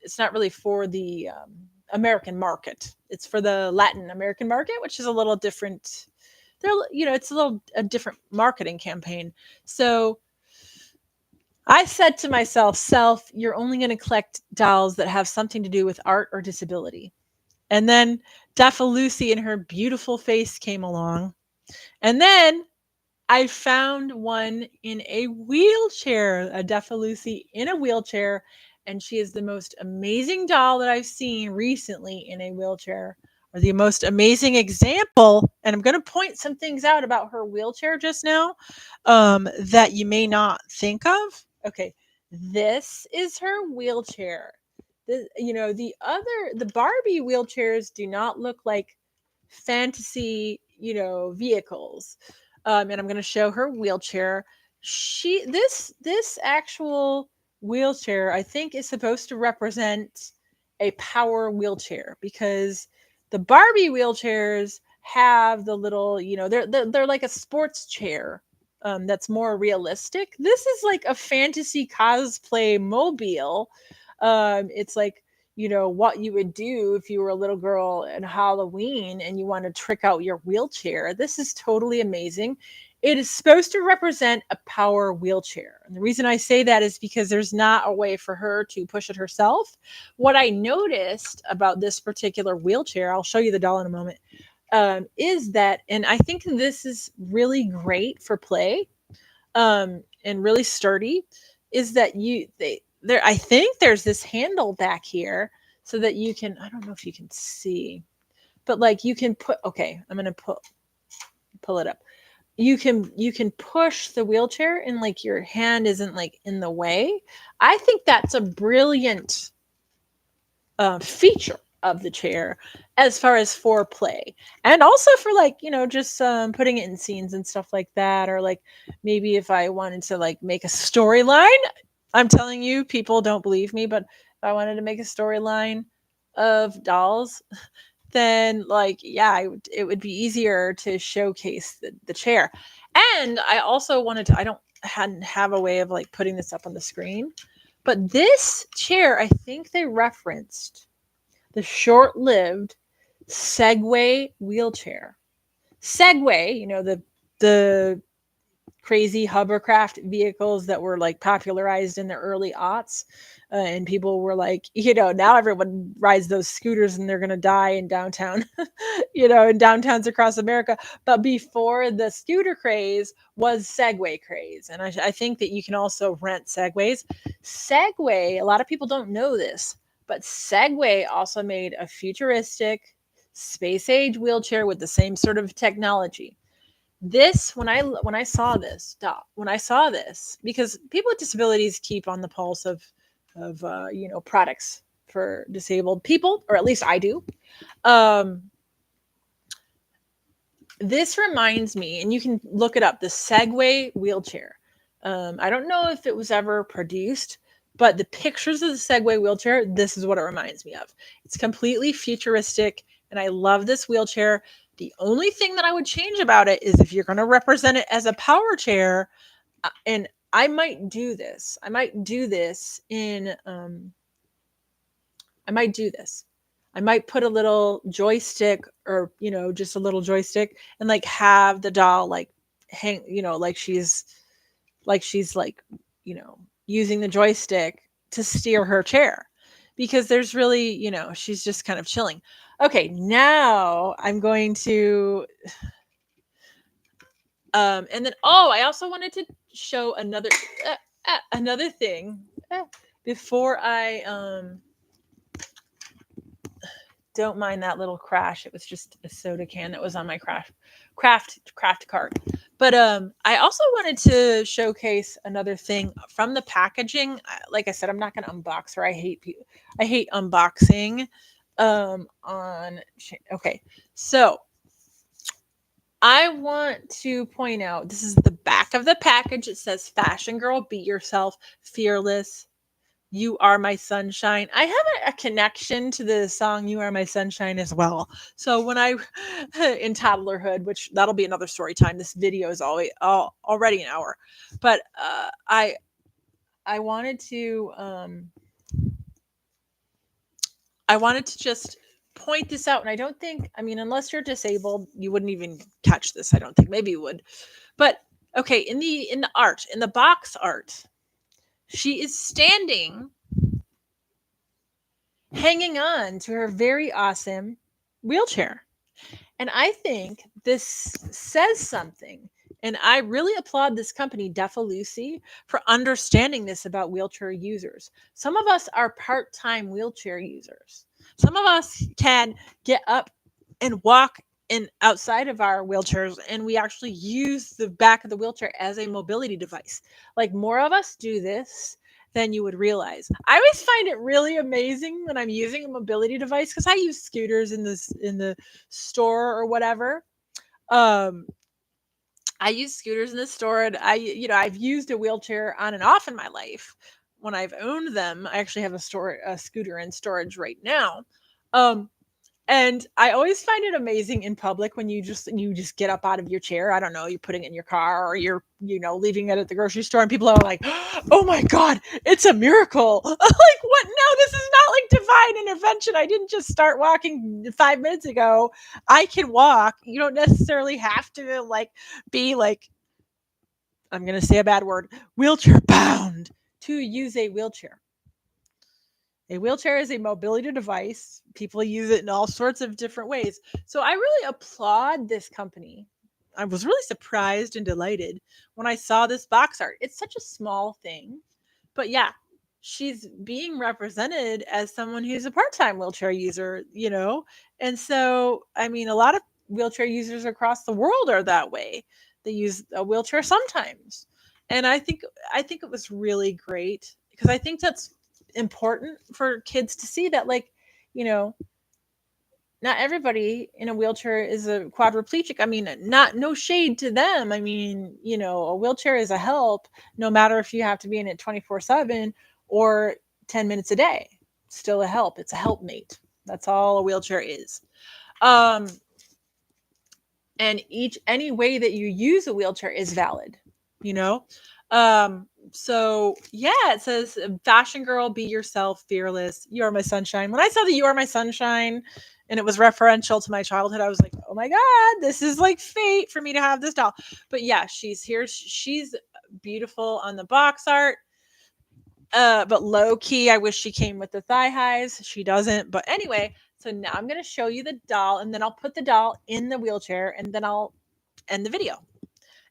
it's not really for the American market. It's for the Latin American market, which is a little different. It's a different marketing campaign. So I said to myself, you're only going to collect dolls that have something to do with art or disability. And then Defa Lucy and her beautiful face came along. And then I found one in a wheelchair, a Defa Lucy in a wheelchair. And she is the most amazing doll that I've seen recently in a wheelchair, or the most amazing example. And I'm going to point some things out about her wheelchair just now that you may not think of. Okay, this is her wheelchair. The Barbie wheelchairs do not look like fantasy, vehicles. And I'm going to show her wheelchair. This actual wheelchair, I think, is supposed to represent a power wheelchair, because the Barbie wheelchairs have the little, they're like a sports chair. That's more realistic. This is like a fantasy cosplay mobile. It's like, what you would do if you were a little girl in Halloween and you want to trick out your wheelchair. This is totally amazing. It is supposed to represent a power wheelchair. And the reason I say that is because there's not a way for her to push it herself. What I noticed about this particular wheelchair, I'll show you the doll in a moment, is that, and I think this is really great for play, and really sturdy, is that I think there's this handle back here so that you can, I don't know if you can see, but like you can okay, I'm going to pull it up. You can push the wheelchair and like your hand isn't like in the way. I think that's a brilliant feature of the chair as far as foreplay, and also for like just putting it in scenes and stuff like that, or like maybe if I wanted to like make a storyline. I'm telling you, people don't believe me, but if I wanted to make a storyline of dolls, then like it would be easier to showcase the chair. And I also hadn't have a way of like putting this up on the screen, But this chair, I think they referenced the short-lived Segway wheelchair. Segway, the crazy hovercraft vehicles that were like popularized in the early aughts. And people were like, now everyone rides those scooters and they're going to die in downtown, in downtowns across America. But before the scooter craze was Segway craze. And I think that you can also rent Segways. Segway, a lot of people don't know this, but Segway also made a futuristic space age wheelchair with the same sort of technology. This when I saw this, because people with disabilities keep on the pulse of products for disabled people, or at least I do. um this reminds me, and you can look it up, the Segway wheelchair. I don't know if it was ever produced, but the pictures of the Segway wheelchair, this is what it reminds me of. It's completely futuristic, and I love this wheelchair. The only thing that I would change about it is if you're going to represent it as a power chair, and I might do this. I might do this. I might put a little joystick, or just a little joystick, and like have the doll like hang, like she's using the joystick to steer her chair, because there's really, she's just kind of chilling. Okay, now I'm going to and then, I also wanted to show another thing, before I don't mind that little crash. It was just a soda can that was on my craft cart. But I also wanted to showcase another thing from the packaging. Like I said, I'm not going to unbox her. I hate unboxing. Okay, so I want to point out, this is the back of the package. It says, "Fashion girl, be yourself, fearless. You are my sunshine." I have a connection to the song "You Are My Sunshine" as well. So when I, in toddlerhood, which that'll be another story time. This video is already an hour, but I wanted to just point this out. And I don't think, I mean, unless you're disabled, you wouldn't even catch this. I don't think. Maybe you would, but okay. In the box art, she is standing, hanging on to her very awesome wheelchair. And I think this says something. And I really applaud this company, Defa Lucy, for understanding this about wheelchair users. Some of us are part time wheelchair users. Some of us can get up and walk in outside of our wheelchairs, and we actually use the back of the wheelchair as a mobility device. Like, more of us do this than you would realize. I always find it really amazing when I'm using a mobility device, because I use scooters in the store or whatever. Um, I use scooters in the store, and I've used a wheelchair on and off in my life when I've owned them. I actually have a scooter in storage right now. Um, and I always find it amazing in public when you just get up out of your chair. I don't know, you're putting it in your car, or you're, leaving it at the grocery store, and people are like, "Oh my God, it's a miracle." Like, what? No, this is not like divine intervention. I didn't just start walking 5 minutes ago. I can walk. You don't necessarily have to be like, I'm going to say a bad word, wheelchair bound to use a wheelchair. A wheelchair is a mobility device. People use it in all sorts of different ways. So I really applaud this company. I was really surprised and delighted when I saw this box art. It's such a small thing, but yeah, she's being represented as someone who's a part-time wheelchair user. And so, I mean, a lot of wheelchair users across the world are that way. They use a wheelchair sometimes. And I think it was really great, because I think that's important for kids to see that, like, you know not everybody in a wheelchair is a quadriplegic. I mean, not no shade to them. I mean, a wheelchair is a help, no matter if you have to be in it 24/7 or 10 minutes a day. It's still a help. It's a helpmate. That's all a wheelchair is. um and any way that you use a wheelchair is valid. you know um So yeah, it says fashion girl, be yourself, fearless. You are my sunshine. When I saw the You Are My Sunshine and it was referential to my childhood, I was like, oh my God, this is like fate for me to have this doll. But yeah, she's here. She's beautiful on the box art. But low key, I wish she came with the thigh highs. She doesn't. But anyway, so now I'm gonna show you the doll, and then I'll put the doll in the wheelchair, and then I'll end the video.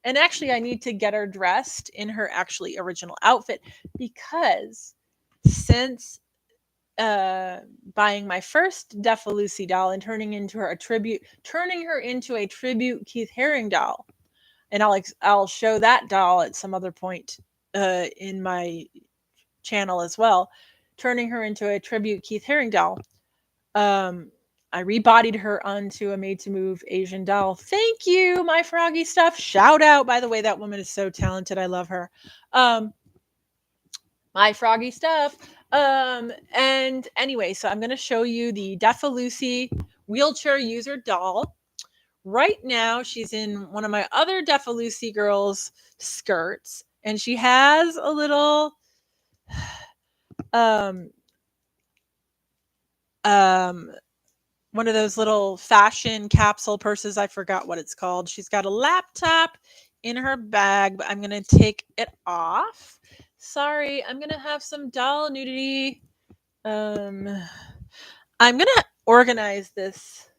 And actually, I need to get her dressed in her actually original outfit because since buying my first Defa Lucy doll and turning her into a tribute Keith Haring doll, and I'll show that doll at some other point in my channel as well, turning her into a tribute Keith Haring doll. Um, I rebodied her onto a made to move Asian doll. Thank you, my froggy stuff. Shout out. By the way, that woman is so talented. I love her. My froggy stuff. And anyway, so I'm going to show you the Defa Lucy wheelchair user doll. Right now, she's in one of my other Defa Lucy girls' skirts, and she has a little um um one of those little fashion capsule purses. I forgot what it's called. She's got a laptop in her bag, but I'm going to take it off. Sorry, I'm going to have some doll nudity. I'm going to organize this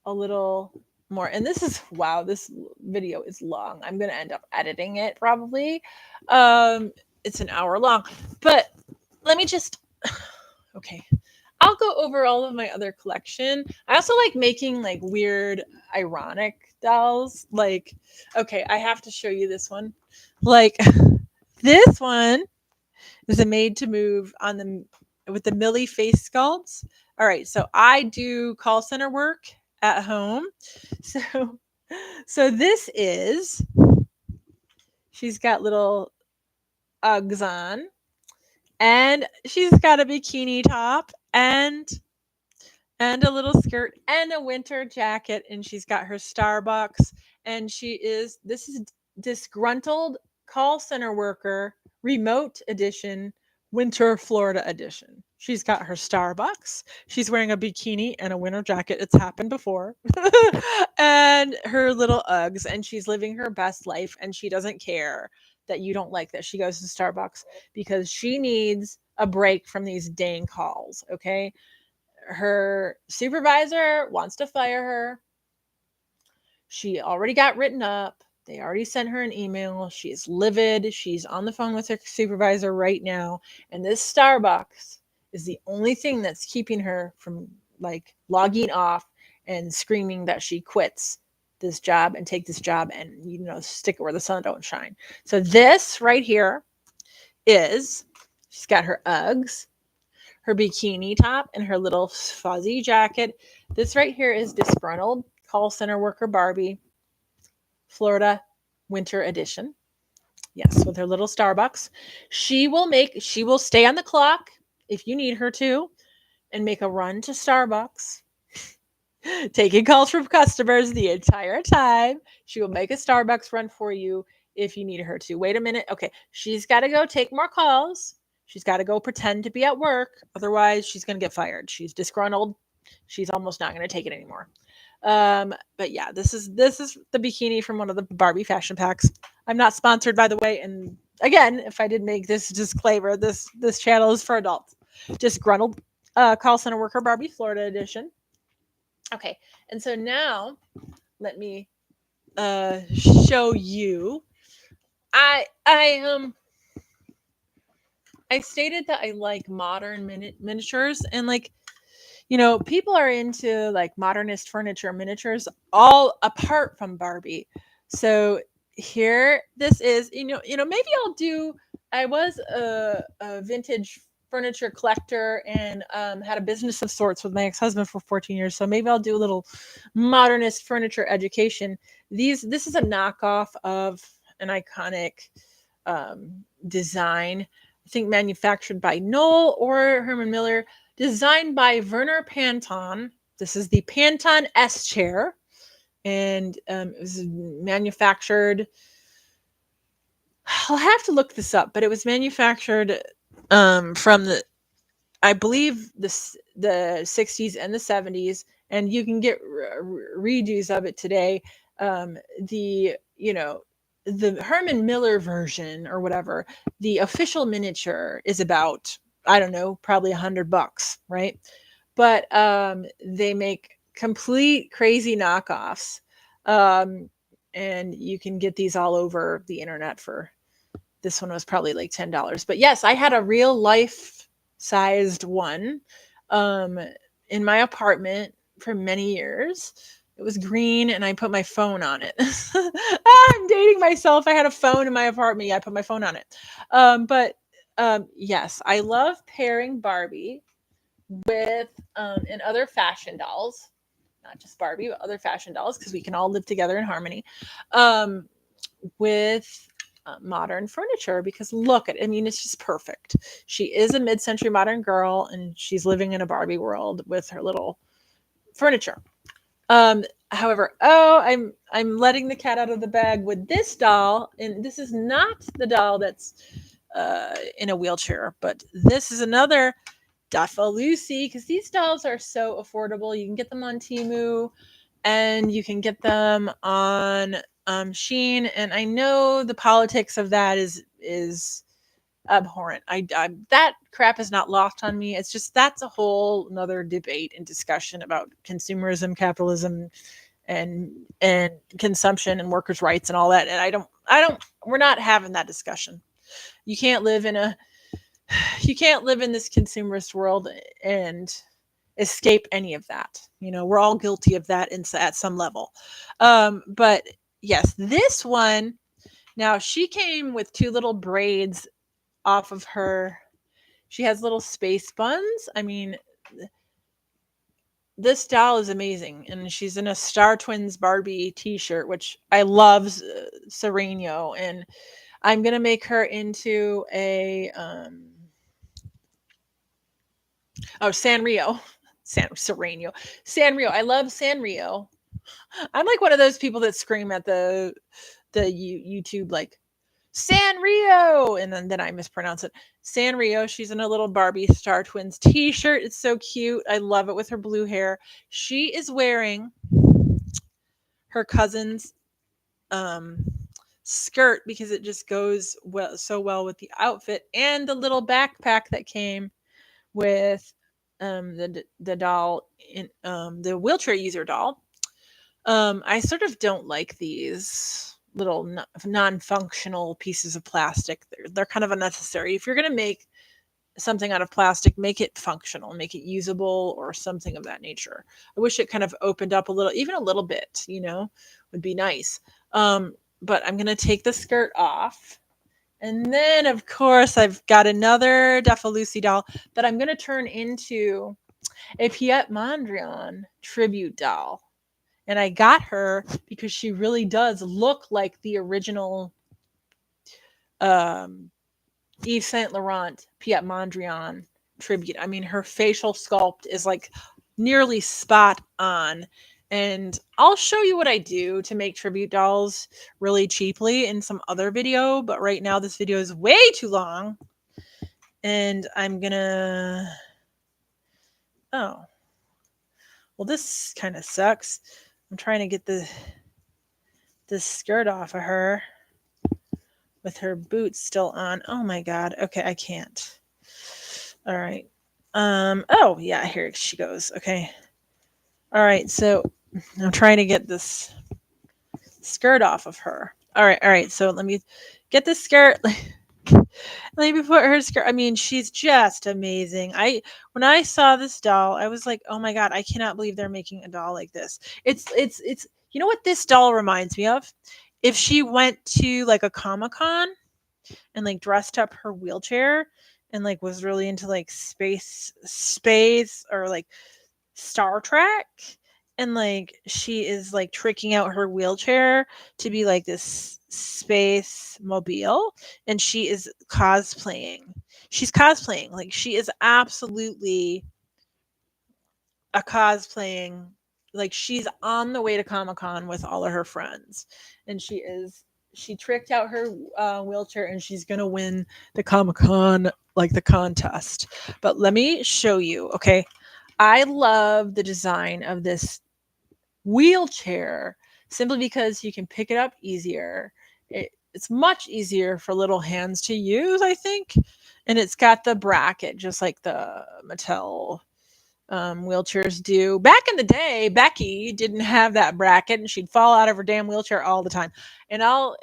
a little more. And this is, wow, this video is long. I'm going to end up editing it probably. It's an hour long, but let me just, okay. I'll go over all of my other collection. I also like making like weird, ironic dolls. Like, okay, I have to show you this one. Like, this one is a made to move on the with the Millie face sculpts. All right, so I do call center work at home. So, so this is. She's got little Uggs on, and she's got a bikini top and a little skirt and a winter jacket, and she's got her Starbucks, and this is disgruntled call center worker remote edition, winter Florida edition. She's got her Starbucks, she's wearing a bikini and a winter jacket, it's happened before, and her little Uggs, and she's living her best life, and she doesn't care that you don't like that she goes to Starbucks because she needs a break from these dang calls. Okay, her supervisor wants to fire her. She already got written up. They already sent her an email. She's livid. She's on the phone with her supervisor right now. And this Starbucks is the only thing that's keeping her from like logging off and screaming that she quits this job and take this job and, you know, stick it where the sun don't shine. So this right here is, she's got her Uggs, her bikini top, and her little fuzzy jacket. This right here is disgruntled call center worker Barbie, Florida winter edition. Yes, with her little Starbucks. She will stay on the clock if you need her to and make a run to Starbucks, taking calls from customers the entire time. She will make a Starbucks run for you if you need her to. Wait a minute. Okay, she's got to go take more calls. She's got to go pretend to be at work. Otherwise, she's going to get fired. She's disgruntled. She's almost not going to take it anymore. But yeah, this is the bikini from one of the Barbie fashion packs. I'm not sponsored, by the way. And again, if I did make this disclaimer, this channel is for adults. Disgruntled call center worker Barbie Florida edition. Okay, and so now let me show you. I stated that I like modern miniatures, and like, you know, people are into like modernist furniture miniatures all apart from Barbie. So here this is, maybe I was a vintage furniture collector and had a business of sorts with my ex-husband for 14 years. So maybe I'll do a little modernist furniture education. This is a knockoff of an iconic design, I think manufactured by Knoll or Herman Miller, designed by Werner Panton. This is the Panton S chair, and it was manufactured I'll have to look this up, but it was manufactured from the, I believe, the 60s and the 70s, and you can get redos of it today. The the Herman Miller version or whatever, the official miniature is about, I don't know, probably $100, right? But they make complete crazy knockoffs, um, and you can get these all over the internet for, this one was probably like $10. But yes, I had a real life sized one um, in my apartment for many years. It was green and I put my phone on it. I'm dating myself. I had a phone in my apartment. Yeah, I put my phone on it. But yes, I love pairing Barbie with and other fashion dolls, not just Barbie, but other fashion dolls, because we can all live together in harmony. Um, with modern furniture, because look at, I mean, it's just perfect. She is a mid-century modern girl and she's living in a Barbie world with her little furniture. However, oh, I'm letting the cat out of the bag with this doll, and this is not the doll that's in a wheelchair, but this is another Defa Lucy, because these dolls are so affordable. You can get them on Temu, and you can get them on Sheen. And I know the politics of that is abhorrent. I that crap is not lost on me. It's just, that's a whole another debate and discussion about consumerism, capitalism, and consumption and workers' rights and all that. And I don't. We're not having that discussion. You can't live in a you can't live in this consumerist world and escape any of that. We're all guilty of that at some level. But yes, this one, now she came with two little braids off of her. She has little space buns. I mean, this doll is amazing. And she's in a Star Twins Barbie t shirt, which I love, Sereno. And I'm going to make her into a, Sanrio. Sereno. Sanrio. I love Sanrio. I'm like one of those people that scream at the YouTube, like Sanrio, and then I mispronounce it. Sanrio. She's in a little Barbie Star Twins T-shirt. It's so cute. I love it with her blue hair. She is wearing her cousin's um, skirt because it just goes so well with the outfit, and the little backpack that came with the doll, in the wheelchair user doll. I sort of don't like these little non-functional pieces of plastic. They're kind of unnecessary. If you're going to make something out of plastic, make it functional, make it usable, or something of that nature. I wish it kind of opened up a little, even a little bit, would be nice. But I'm going to take the skirt off. And then, of course, I've got another Defa Lucy doll that I'm going to turn into a Piet Mondrian tribute doll. And I got her because she really does look like the original um, Yves Saint Laurent Piet Mondrian tribute. I mean, her facial sculpt is like nearly spot on. And I'll show you what I do to make tribute dolls really cheaply in some other video. But right now, this video is way too long. And I'm gonna. Oh. Well, this kind of sucks. I'm trying to get this skirt off of her with her boots still on. Oh my god. Okay, I can't. All right. Oh, yeah, here she goes. Okay. All right. So, I'm trying to get this skirt off of her. All right. All right. So, let me get this skirt. Let me put her skirt. I mean, she's just amazing. When I saw this doll, I was like, "Oh my god, I cannot believe they're making a doll like this." It's you know what this doll reminds me of? If she went to like a Comic-Con and like dressed up her wheelchair and like was really into like space or like Star Trek, and like she is like tricking out her wheelchair to be like this space mobile, and she is cosplaying. She's cosplaying. Like she is absolutely a cosplaying, like she's on the way to Comic-Con with all of her friends, and she tricked out her wheelchair, and she's gonna win the Comic Con, like the contest. But let me show you. Okay, I love the design of this wheelchair simply because you can pick it up easier. It's much easier for little hands to use, I think. And it's got the bracket just like the Mattel wheelchairs do. Back in the day, Becky didn't have that bracket and she'd fall out of her damn wheelchair all the time. And I'll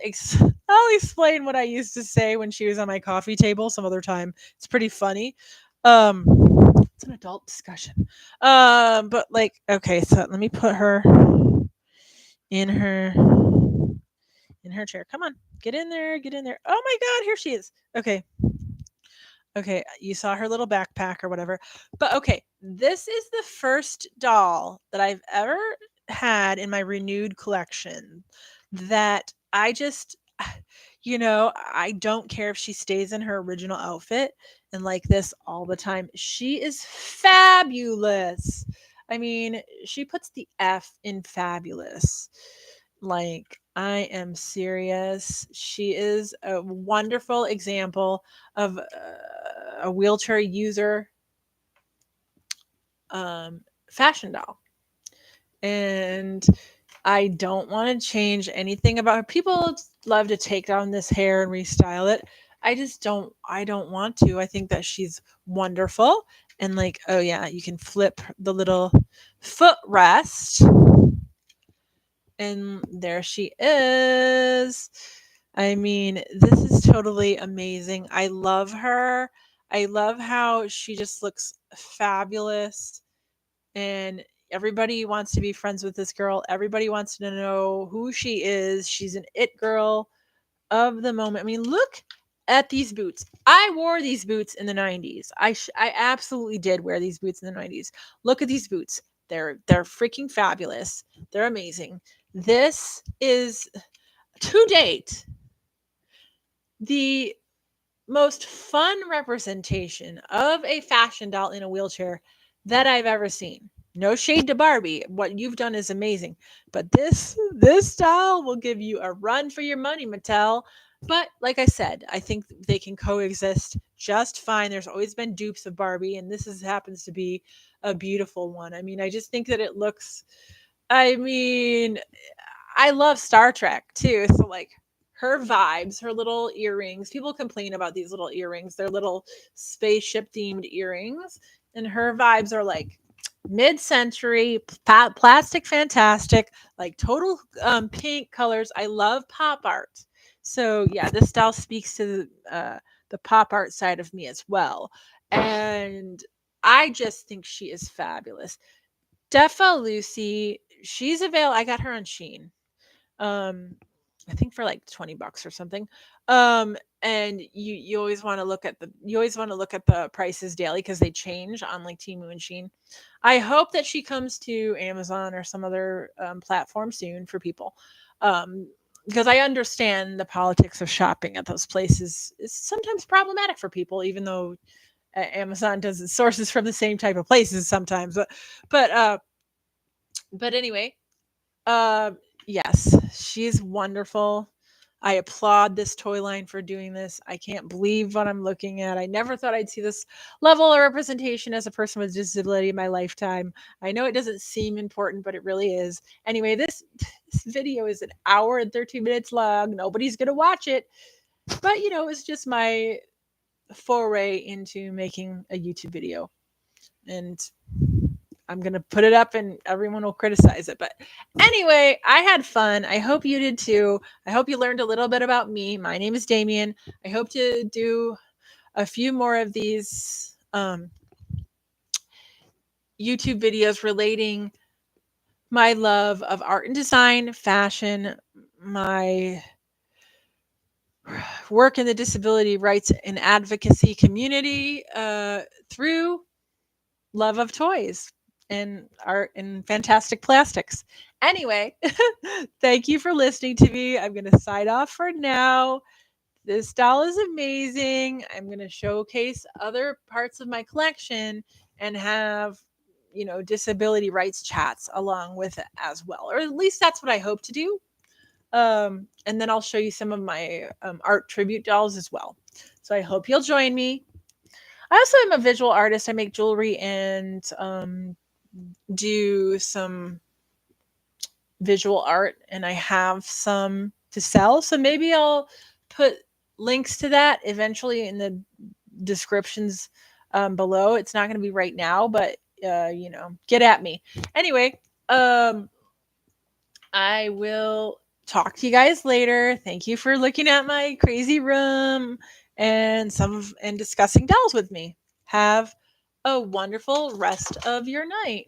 explain what I used to say when she was on my coffee table some other time. It's pretty funny. Um, it's an adult discussion. But like, okay, so let me put her in her in her chair. Come on, get in there, get in there. Oh my God, here she is. Okay, okay, you saw her little backpack or whatever. But okay, this is the first doll that I've ever had in my renewed collection that I just, I don't care if she stays in her original outfit and like this all the time. She is fabulous. I mean, she puts the F in fabulous. Like, I am serious. She is a wonderful example of a wheelchair user fashion doll. And I don't want to change anything about her. People love to take down this hair and restyle it. I don't want to. I think that she's wonderful. And like, oh yeah, you can flip the little footrest and there she is. I mean, this is totally amazing. I love her. I love how she just looks fabulous and everybody wants to be friends with this girl. Everybody wants to know who she is. She's an it girl of the moment. I mean, look at these boots. I wore these boots in the 90s. I absolutely did wear these boots in the 90s. Look at these boots. They're freaking fabulous. They're amazing. This is to date the most fun representation of a fashion doll in a wheelchair that I've ever seen. No shade to Barbie. What you've done is amazing. But this doll will give you a run for your money, Mattel. But like I said, I think they can coexist just fine. There's always been dupes of Barbie, and happens to be a beautiful one. I mean, I just think that it looks I mean, I love Star Trek too. So like her vibes, her little earrings. People complain about these little earrings. They're little spaceship themed earrings, and her vibes are like mid-century plastic fantastic, like total pink colors. I love pop art. So yeah, this style speaks to the pop art side of me as well. And I just think she is fabulous. Defa Lucy, she's available. I got her on Shein. Um, I think for like $20 or something. And you always want to look at the prices daily because they change on like Temu and Shein. I hope that she comes to Amazon or some other platform soon for people. Because I understand the politics of shopping at those places is sometimes problematic for people, even though Amazon does its sources from the same type of places sometimes. But but anyway, uh, yes, she's wonderful. I applaud this toy line for doing this. I can't believe what I'm looking at. I never thought I'd see this level of representation as a person with disability in my lifetime. I know it doesn't seem important, but it really is. Anyway, this video is an hour and 13 minutes long. Nobody's going to watch it. But, it's just my foray into making a YouTube video. And I'm going to put it up and everyone will criticize it. But anyway, I had fun. I hope you did too. I hope you learned a little bit about me. My name is Damien. I hope to do a few more of these YouTube videos relating my love of art and design, fashion, my work in the disability rights and advocacy community through love of toys and art and fantastic plastics. Anyway, thank you for listening to me. I'm going to sign off for now. This doll is amazing. I'm going to showcase other parts of my collection and have, disability rights chats along with it as well. Or at least that's what I hope to do. And then I'll show you some of my art tribute dolls as well. So I hope you'll join me. I also am a visual artist. I make jewelry and do some visual art, and I have some to sell. So maybe I'll put links to that eventually in the descriptions below. It's not going to be right now, but get at me. Anyway, I will talk to you guys later. Thank you for looking at my crazy room and discussing dolls with me. Have a wonderful rest of your night.